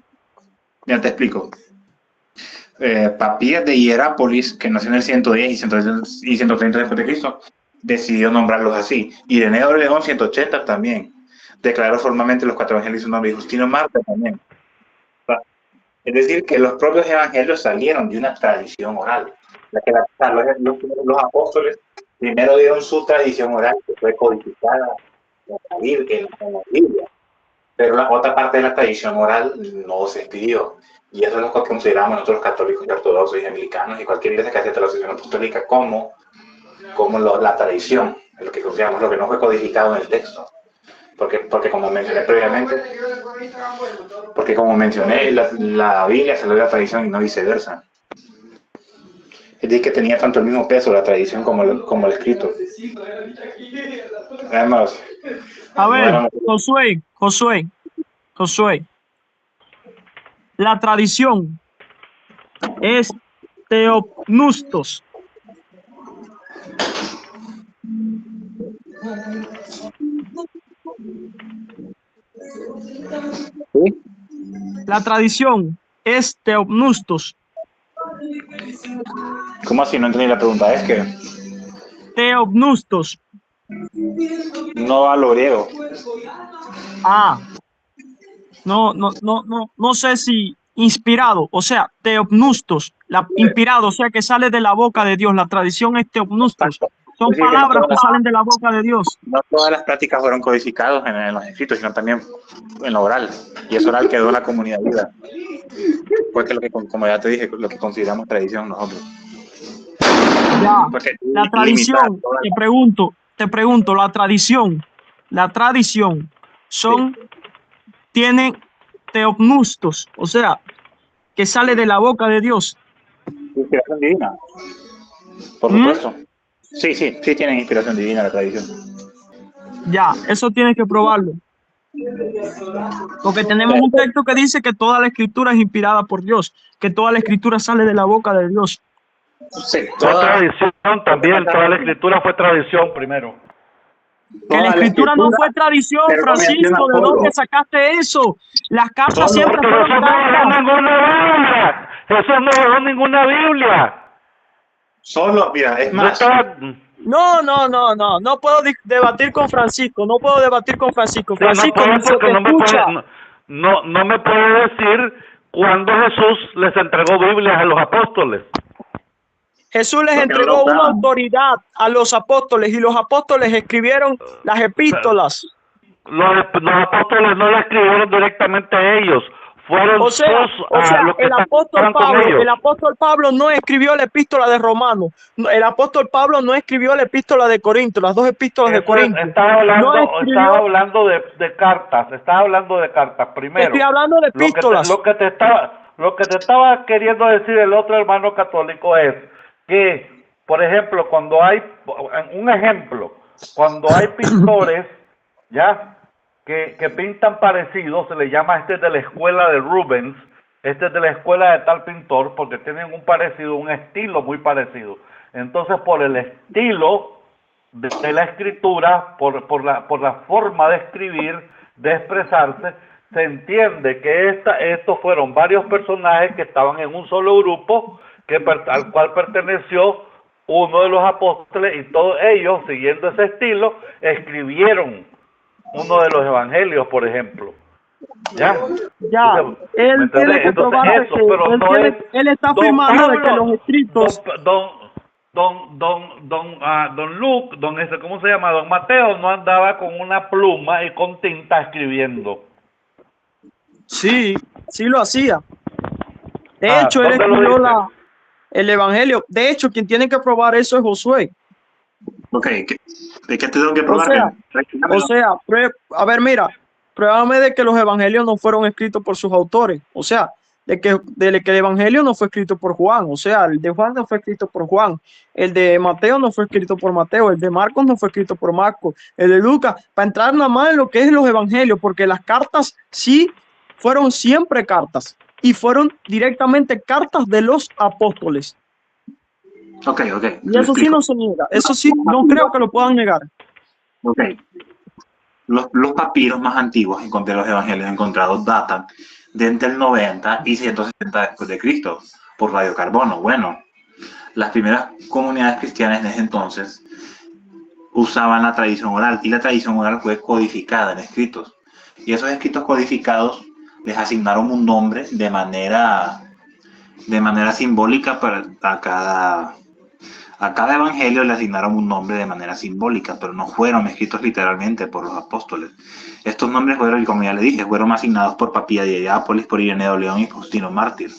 ya te explico. Papías de Hierápolis, que nació en el 110 y 130 después de Cristo, decidió nombrarlos así. Ireneo de León, 180 también. Declaró formalmente los 4 evangelios su nombre, y Justino Mártir también. Es decir, que los propios evangelios salieron de una tradición oral. Los apóstoles primero dieron su tradición oral, que fue codificada en la Biblia. Pero la otra parte de la tradición oral no se expidió. Y eso es lo que consideramos nosotros los católicos y ortodoxos y anglicanos y cualquier iglesia que acepte la sucesión apostólica como la tradición, lo que consideramos, lo que no fue codificado en el texto. Porque como mencioné previamente, la Biblia salió de la tradición y no viceversa. Es decir, que tenía tanto el mismo peso la tradición como el escrito. Además, A ver, Josué. La tradición es teopnustos. ¿sí? La tradición es teopnustos. ¿Cómo así? No entendí la pregunta. Es que Teopnustos. no hablo griego. Ah, no sé si inspirado, o sea, teopnustos, inspirado, o sea, que sale de la boca de Dios. La tradición es teopnustos. Son Es decir, palabras que salen de la boca de Dios. No todas las prácticas fueron codificadas en los escritos, sino también en lo oral. Y eso oral quedó en la comunidad viva. Porque como ya te dije, lo que consideramos tradición nosotros. Ya, la tradición, te pregunto, la tradición tiene teopnustos, o sea, que sale de la boca de Dios. Inspiración divina, por supuesto. Sí tienen inspiración divina la tradición. Ya, eso tienes que probarlo. Porque tenemos un texto que dice que toda la escritura es inspirada por Dios, que toda la escritura sale de la boca de Dios. Sí, fue tradición también, toda la escritura fue tradición primero. Que la escritura no fue tradición, Francisco, ¿de dónde sacaste eso? Las cartas siempre fueron cartas. Eso no dejó ninguna Biblia. Solo, mira, es más. No puedo debatir con Francisco, Francisco no me puede decir cuándo Jesús les entregó Biblias a los apóstoles. Jesús les entregó una autoridad a los apóstoles y los apóstoles escribieron las epístolas. Los apóstoles no le escribieron directamente a ellos. Fueron el apóstol Pablo no escribió la epístola de Romanos, el apóstol Pablo no escribió la epístola de Corinto, las 2 epístolas de Corinto. Estaba hablando de cartas primero. Estoy hablando de epístolas. Lo que te estaba queriendo decir el otro hermano católico es que Por ejemplo, cuando hay pintores, ya, que pintan parecido, se le llama este de la escuela de Rubens, este es de la escuela de tal pintor, porque tienen un parecido, un estilo muy parecido. Entonces, por el estilo de la escritura, por la forma de escribir, de expresarse, se entiende que estos fueron varios personajes que estaban en un solo grupo, al cual perteneció uno de los apóstoles, y todos ellos, siguiendo ese estilo, escribieron uno de los evangelios, por ejemplo. ¿Ya? Ya, él tiene que probar de que él está afirmando de que los escritos... Don Luke, ¿cómo se llama? Don Mateo no andaba con una pluma y con tinta escribiendo. Sí, sí lo hacía. De hecho, él escribió el evangelio. De hecho, quien tiene que probar eso es Josué. Ok, ¿de qué tengo que probar? O sea, a ver, mira, pruébame de que los evangelios no fueron escritos por sus autores. O sea, de que el evangelio no fue escrito por Juan. O sea, el de Juan no fue escrito por Juan. El de Mateo no fue escrito por Mateo. El de Marcos no fue escrito por Marcos. El de Lucas, para entrar nada más en lo que es los evangelios, porque las cartas sí fueron siempre cartas y fueron directamente cartas de los apóstoles. Ok. Y eso sí no se niega. Eso sí, no creo que lo puedan negar. Ok. Los papiros más antiguos de los evangelios encontrados datan de entre el 90 y 160 después de Cristo por radiocarbono. Bueno, las primeras comunidades cristianas en ese entonces usaban la tradición oral, y la tradición oral fue codificada en escritos. Y esos escritos codificados les asignaron un nombre de manera simbólica a cada evangelio le asignaron un nombre de manera simbólica, pero no fueron escritos literalmente por los apóstoles. Estos nombres fueron, como ya le dije, fueron asignados por Papía de Hierápolis, por Ireneo de León y Faustino Mártir.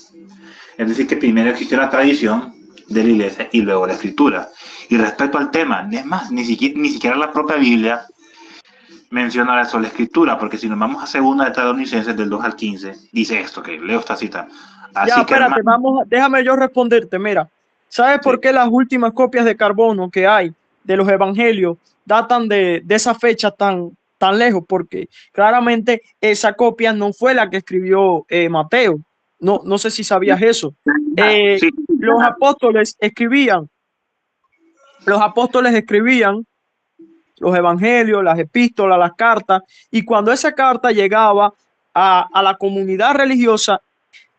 Es decir, que primero existió la tradición de la iglesia y luego la escritura. Y respecto al tema, es más, ni siquiera la propia Biblia menciona la sola escritura, porque si nos vamos a Segunda de Tesalonicenses del 2 al 15, dice esto, que leo esta cita. Así ya, espérate, déjame yo responderte. Mira, ¿sabes por qué las últimas copias de carbono que hay de los evangelios datan de esa fecha tan lejos? Porque claramente esa copia no fue la que escribió Mateo. No sé si sabías eso. Los apóstoles escribían los evangelios, las epístolas, las cartas, y cuando esa carta llegaba a la comunidad religiosa,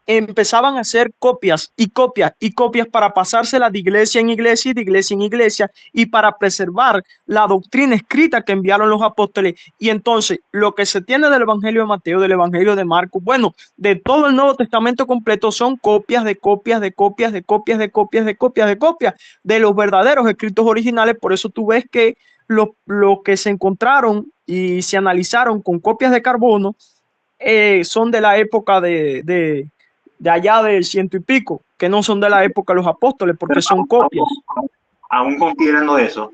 empezaban a hacer copias y copias y copias para pasárselas de iglesia en iglesia y de iglesia en iglesia, y para preservar la doctrina escrita que enviaron los apóstoles. Y entonces lo que se tiene del evangelio de Mateo, del evangelio de Marcos, bueno, de todo el Nuevo Testamento completo, son copias de copias de copias de copias de copias de copias de copias de los verdaderos escritos originales. Por eso tú ves que lo que se encontraron y se analizaron con copias de carbono son de la época de allá del 100 y pico, que no son de la época de los apóstoles, porque son copias. Aún considerando eso,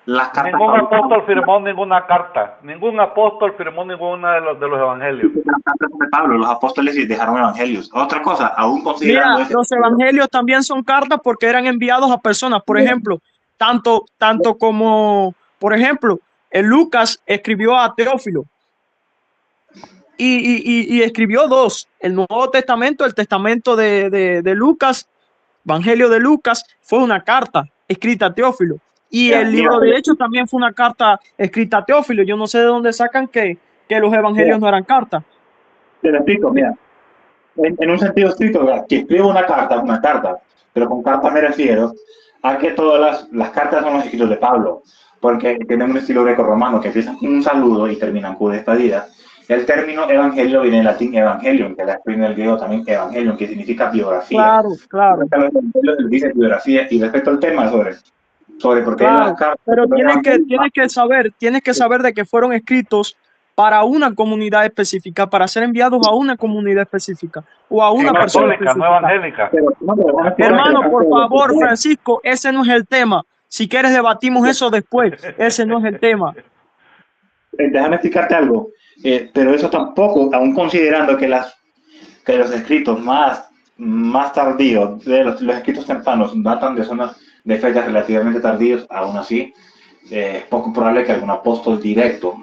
las cartas... Ningún apóstol firmó ninguna carta. Ningún apóstol firmó ninguna de los evangelios. Las cartas de Pablo, los apóstoles dejaron evangelios. Otra cosa, aún considerando... Mira, los evangelios también son cartas porque eran enviados a personas. Por ejemplo, tanto como, por ejemplo, Lucas escribió a Teófilo. Y escribió dos: el Nuevo Testamento, el Testamento de Lucas, Evangelio de Lucas, fue una carta escrita a Teófilo. Y el libro de Hechos también fue una carta escrita a Teófilo. Yo no sé de dónde sacan que los evangelios no eran cartas. Te lo explico, mira. En un sentido estricto, que escribo una carta, pero con carta me refiero a que todas las cartas son los escritos de Pablo, porque tienen un estilo greco-romano que empiezan con un saludo y terminan con despedida. El término evangelio viene del latín evangelium, que viene del griego también evangelium, que significa biografía. Claro. Dice biografía. Y respecto al tema sobre por qué las cartas... Pero tienes que saber de que fueron escritos para una comunidad específica, para ser enviados a una comunidad específica o a una persona específica. No evangélica. Hermano, por favor, Francisco, ese no es el tema. Si quieres debatimos eso después. Ese no es el tema. Déjame explicarte algo. Pero eso tampoco, aún considerando que los escritos más tardíos de los escritos tempranos datan de zonas de fechas relativamente tardías, aún así, es poco probable que algún apóstol directo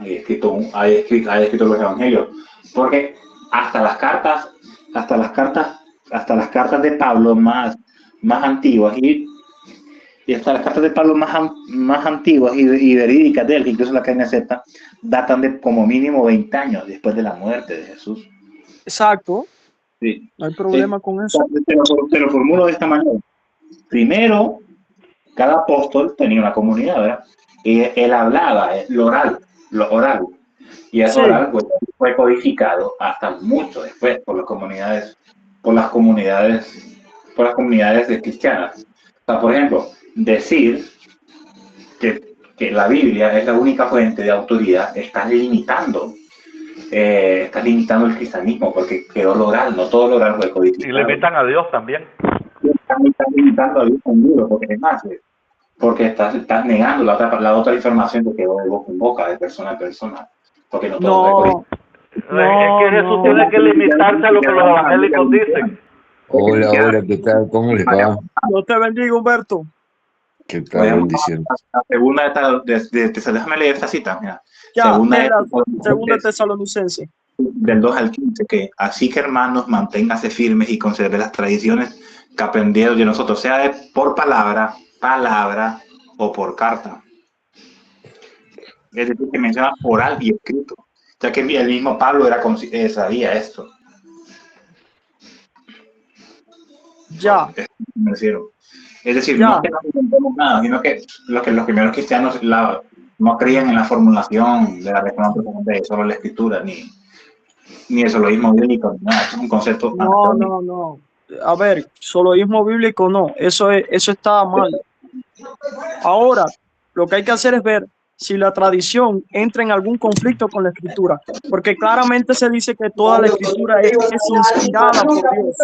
haya escrito los evangelios, porque hasta las cartas de Pablo más antiguas y hasta las cartas de Pablo más antiguas y verídicas de él, que incluso la Academia acepta, datan de como mínimo 20 años después de la muerte de Jesús. Exacto. Sí. No hay problema con eso. Te lo formulo de esta manera. Primero, cada apóstol tenía una comunidad, ¿verdad? Y él hablaba, lo oral. Y ese oral fue codificado hasta mucho después por las comunidades de cristianas. O sea, por ejemplo, decir que la Biblia es la única fuente de autoridad, estás limitando el cristianismo, porque quedó lo oral, no todo lo oral fue codificado. Y limitan a Dios también. Están limitando a Dios con libros, porque estás negando la otra información que quedó de boca en boca, de persona a persona. Porque no todo es que Jesús tiene que limitarse a lo que los evangélicos dicen. Hola, ¿qué tal? ¿Cómo les va? Dios te bendiga, Humberto. ¿Qué tal? Bendición. La segunda déjame leer esta cita, mira. Ya, segunda Tesalonicense. Del 2 al 15, que así que hermanos, manténganse firmes y conserven las tradiciones que aprendieron de nosotros, sea por palabra o por carta. Es decir, que menciona oral y escrito, ya que el mismo Pablo sabía esto. Ya. Me refiero. Es decir, no que no entendemos nada, sino que los primeros cristianos no creían en la formulación de la reforma protestante de solo la escritura, ni el soloísmo bíblico, ni nada. Es un concepto. No. A ver, soloísmo bíblico no, eso está mal. Ahora, lo que hay que hacer es ver si la tradición entra en algún conflicto con la escritura, porque claramente se dice que toda la escritura es inspirada por Dios.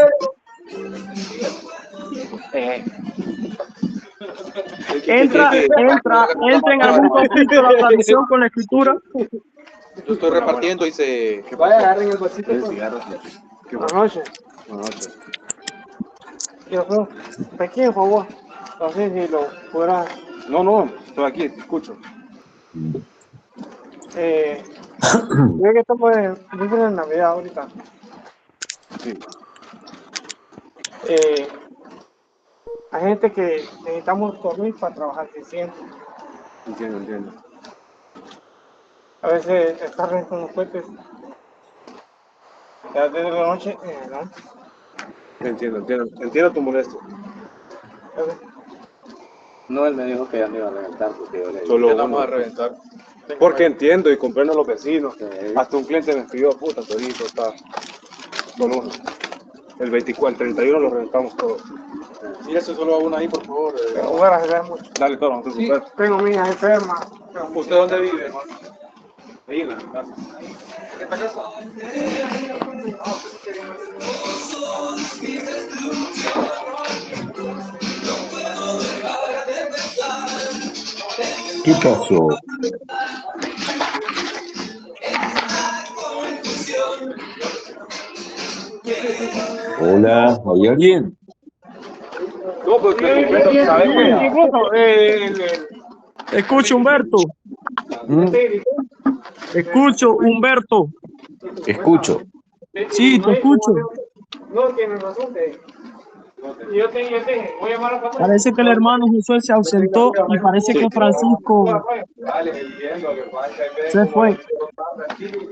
Entra en algún conflicto la tradición con la escritura. Yo estoy repartiendo y se... Vaya, agarren el vasito. Buenas noches. Buenas noches. Yo, pequeño, por favor. No sé si lo podrás... No, estoy aquí, te escucho. Yo que estamos en Navidad ahorita. Sí. Hay gente que necesitamos dormir para trabajar eficiente. Entiendo. A veces estar con los cohetes. Ya desde la noche, ¿no? Entiendo tu molestia. No, él me dijo que ya me iba a reventar porque yo le dije. Solo vamos a reventar. Porque entiendo y comprendo a los vecinos. Sí. Hasta un cliente me escribió, puta, todito está con uno. El 24, el 31 lo reventamos todo. Y eso solo a una ahí, por favor. Voy a ayudar mucho. Dale, todo, no te Sí, preocupes. tengo mi hija enferma. ¿Usted dónde vive, hermano? Ahí en la casa. ¿Esta casa? ¿Qué pasó? Hola, ¿hay alguien? No, porque ¿sabes qué? Incluso, Escucha, Humberto. Escucho, Humberto. Escucho. Sí, te escucho. No, tienes razón. Yo te voy a llamar a Samuel. Parece que el hermano Josué se ausentó y parece que Francisco se fue.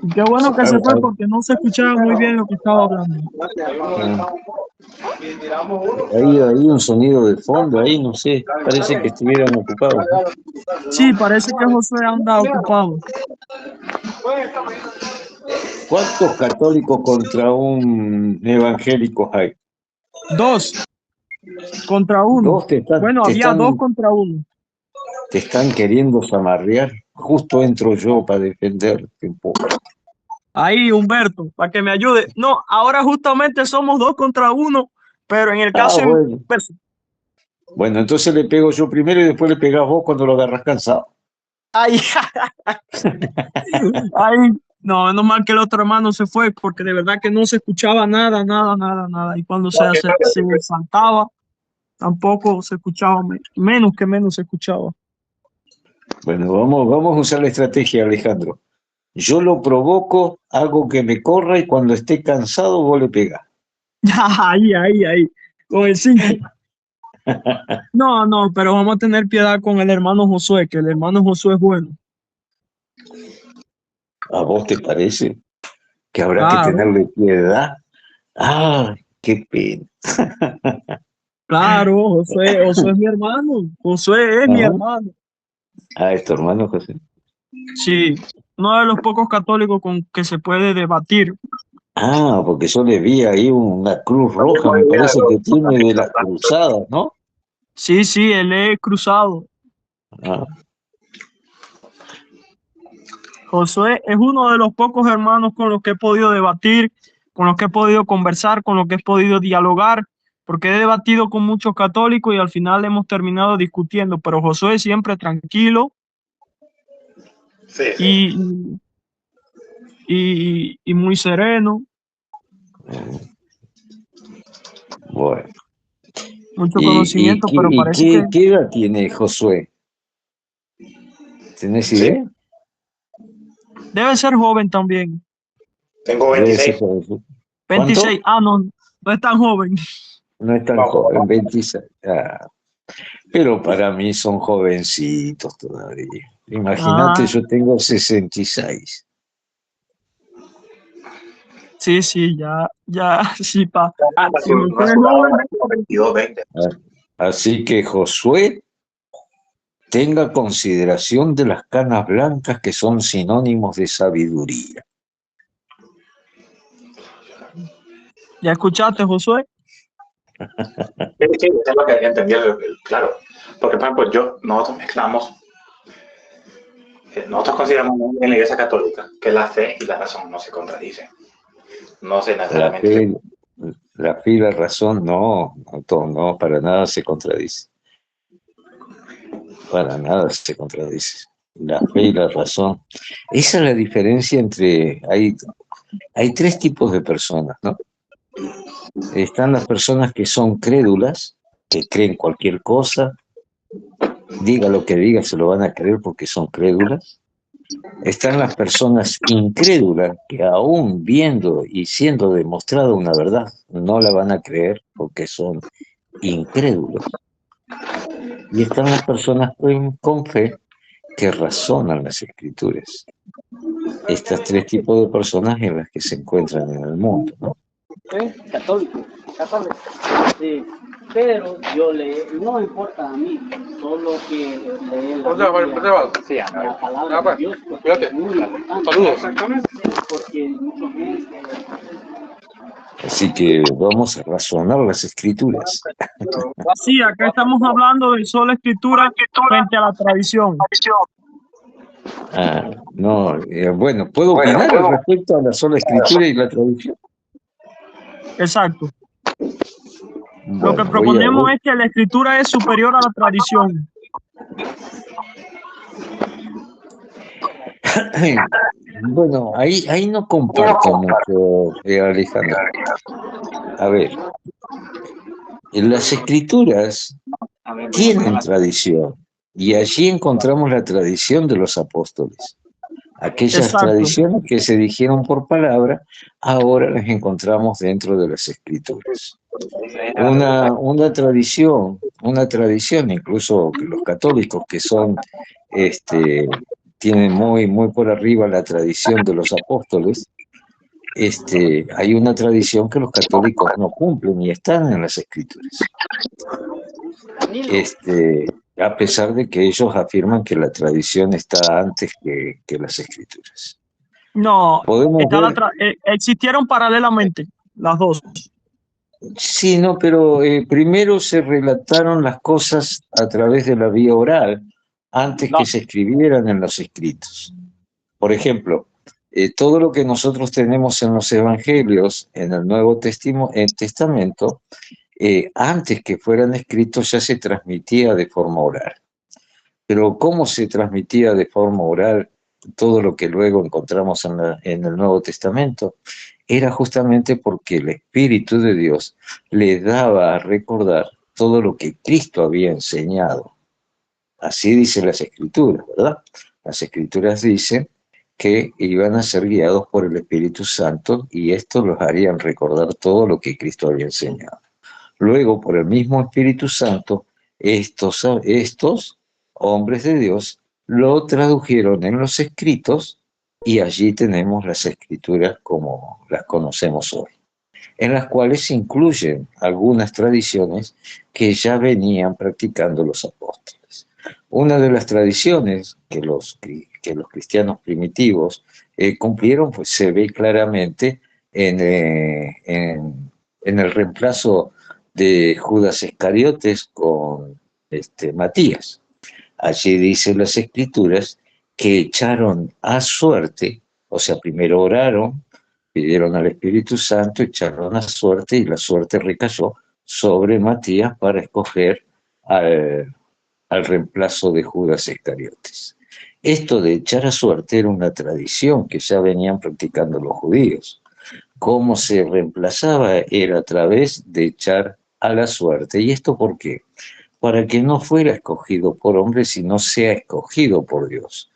Y qué bueno que se fue porque no se escuchaba muy bien lo que estaba hablando. Hay un sonido de fondo ahí, no sé. Parece que estuvieran ocupados. Sí, parece que Josué anda ocupado. ¿Cuántos católicos contra un evangélico hay? 2 contra 1. Bueno, había 2 contra 1. Te están queriendo zamarrear. Justo entro yo para defenderte un poco. Ahí, Humberto, para que me ayude. No, ahora justamente somos 2 contra 1, pero en el caso... Bueno, entonces le pego yo primero y después le pegás vos cuando lo agarras cansado. Ay, no, menos mal que el otro hermano se fue, porque de verdad que no se escuchaba nada. Y cuando se saltaba, tampoco se escuchaba, menos se escuchaba. Bueno, vamos a usar la estrategia, Alejandro. Yo lo provoco, hago que me corra y cuando esté cansado vos le pegás. Ahí, con el 5. No, pero vamos a tener piedad con el hermano Josué, que el hermano Josué es bueno. ¿A vos te parece que habrá que Claro, tenerle piedad? Ah, qué pena. claro, Josué es mi hermano. Josué es mi Ah, hermano. es tu hermano José. Sí, uno de los pocos católicos con que se puede debatir. Porque yo le vi ahí una cruz roja, me parece que tiene de las cruzadas, ¿no? Sí, él es cruzado. Ah, Josué es uno de los pocos hermanos con los que he podido debatir, con los que he podido conversar, con los que he podido dialogar, porque he debatido con muchos católicos y al final hemos terminado discutiendo, pero Josué siempre tranquilo Sí. y muy sereno, bueno. mucho conocimiento, pero parece que ¿Qué edad tiene Josué? ¿Tenés idea? debe ser joven también. Tengo Debe ser 26. joven. 26, ¿Cuánto? no es tan joven. No es tan joven, 26. Pero para mí son jovencitos todavía. Imagínate, Ah, yo tengo 66. sí, sí, pa. Si Josué es Rasurado, joven, 22, 20. Así que Josué, tenga consideración de las canas blancas que son sinónimos de sabiduría. ¿ya escuchaste, Josué? Sí, es lo que entendí, claro. Porque, por ejemplo, nosotros consideramos en la Iglesia Católica que la fe y la razón no se contradicen. No se La necesariamente. fe y la razón no, para nada se contradice. Para nada se contradice. La fe y la razón. Esa es la diferencia entre... Hay tres tipos de personas, ¿no? Están las personas que son crédulas, que creen cualquier cosa, diga lo que diga, se lo van a creer porque son crédulas. Están las personas incrédulas, que aún viendo y siendo demostrada una verdad, no la van a creer porque son incrédulos. Y están las personas con fe que razonan las escrituras. Estas tres tipos de personas en las que se encuentran en el mundo, ¿no? Católico. Sí, pero no me importa a mí, solo que leer la palabra de Dios, porque es muy importante. Exactamente. Porque mucha gente... Así que vamos a razonar las escrituras. Sí, acá estamos hablando de sola escritura frente a la tradición. No, bueno, ¿puedo opinar respecto a la sola escritura y la tradición? Exacto. Bueno, lo que proponemos es que la escritura es superior a la tradición. Bueno, ahí no comparto mucho, Alejandro. A ver, las escrituras tienen tradición y allí encontramos la tradición de los apóstoles. Aquellas Exacto. tradiciones que se dijeron por palabra, ahora las encontramos dentro de las escrituras. Una tradición, incluso que los católicos que son, tienen muy por arriba la tradición de los apóstoles, hay una tradición que los católicos no cumplen y están en las escrituras. A pesar de que ellos afirman que la tradición está antes que las escrituras. No, Podemos existieron paralelamente las dos. Sí, no, pero primero se relataron las cosas a través de la vía oral, antes que se escribieran en los escritos. Por ejemplo, todo lo que nosotros tenemos en los evangelios, en el Nuevo Testamento, antes que fueran escritos ya se transmitía de forma oral. Pero ¿cómo se transmitía de forma oral todo lo que luego encontramos en el Nuevo Testamento? Era justamente porque el Espíritu de Dios les daba a recordar todo lo que Cristo había enseñado. Así dicen las Escrituras, ¿verdad? Las Escrituras dicen que iban a ser guiados por el Espíritu Santo y esto los harían recordar todo lo que Cristo había enseñado. Luego, por el mismo Espíritu Santo, estos hombres de Dios lo tradujeron en los escritos y allí tenemos las Escrituras como las conocemos hoy, en las cuales se incluyen algunas tradiciones que ya venían practicando los apóstoles. Una de las tradiciones que los cristianos primitivos cumplieron, pues se ve claramente en el reemplazo de Judas Iscariotes con Matías. Allí dicen las Escrituras que echaron a suerte, o sea, primero oraron, pidieron al Espíritu Santo, echaron a suerte y la suerte recayó sobre Matías para escoger al reemplazo de Judas Iscariotes. Esto de echar a suerte era una tradición que ya venían practicando los judíos. Cómo se reemplazaba era a través de echar a la suerte. ¿Y esto por qué? Para que no fuera escogido por hombres, sino sea escogido por Dios.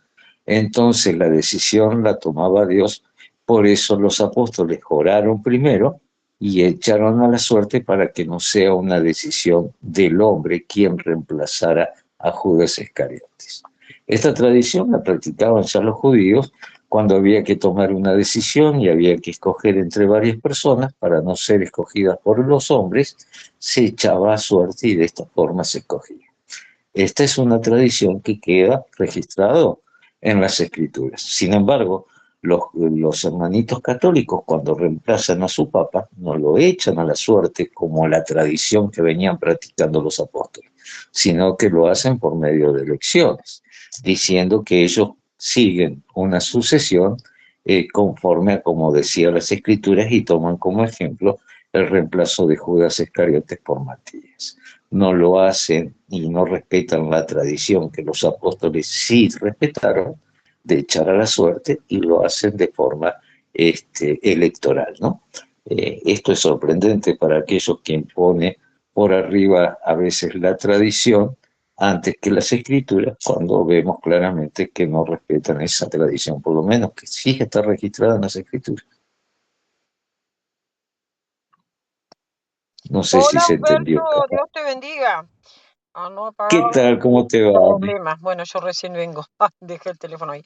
Entonces la decisión la tomaba Dios, por eso los apóstoles oraron primero y echaron a la suerte para que no sea una decisión del hombre quien reemplazara a Judas Iscariotes. Esta tradición la practicaban ya los judíos cuando había que tomar una decisión y había que escoger entre varias personas para no ser escogidas por los hombres, se echaba a suerte y de esta forma se escogía. Esta es una tradición que queda registrado en las Escrituras. Sin embargo, los hermanitos católicos, cuando reemplazan a su papa, no lo echan a la suerte como la tradición que venían practicando los apóstoles, sino que lo hacen por medio de elecciones, diciendo que ellos siguen una sucesión conforme a como decían las Escrituras y toman como ejemplo el reemplazo de Judas Iscariotes por Matías. No lo hacen y no respetan la tradición que los apóstoles sí respetaron de echar a la suerte y lo hacen de forma electoral, ¿no? Esto es sorprendente para aquellos que imponen por arriba a veces la tradición antes que las Escrituras, cuando vemos claramente que no respetan esa tradición, por lo menos que sí está registrada en las Escrituras. No sé si Hola se Humberto, entendió. Dios te bendiga. Ah, no ¿Qué apagado. tal? ¿Cómo te va? Problemas. Bueno, yo recién vengo. Dejé el teléfono ahí.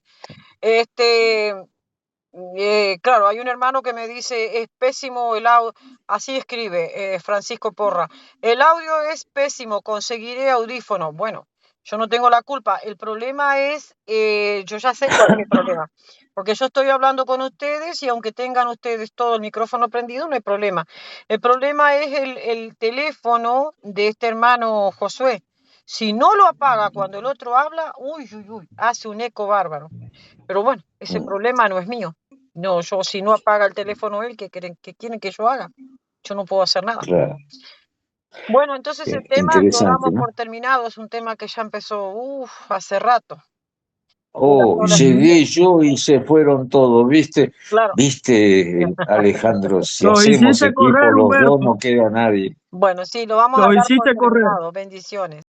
Claro, hay un hermano que me dice, es pésimo el audio, así escribe Francisco Porra, el audio es pésimo, conseguiré audífono. Bueno, yo no tengo la culpa, el problema es, yo ya sé cuál es mi problema, porque yo estoy hablando con ustedes y aunque tengan ustedes todo el micrófono prendido, no hay problema. El problema es el teléfono de este hermano Josué. Si no lo apaga cuando el otro habla, uy, hace un eco bárbaro. Pero bueno, ese problema no es mío. No, yo si no apaga el teléfono él, ¿qué quieren que yo haga? Yo no puedo hacer nada. Claro. Bueno, entonces el tema lo Interesante, damos ¿no? por terminado, es un tema que ya empezó, hace rato. Oh, llegué yo y se fueron todos, ¿viste? Claro. ¿Viste, Alejandro? Si Lo hacemos hiciste equipo correr, los dos, Humberto. no queda nadie. Bueno, sí, lo vamos a Lo dar por hiciste correr. terminado. Bendiciones.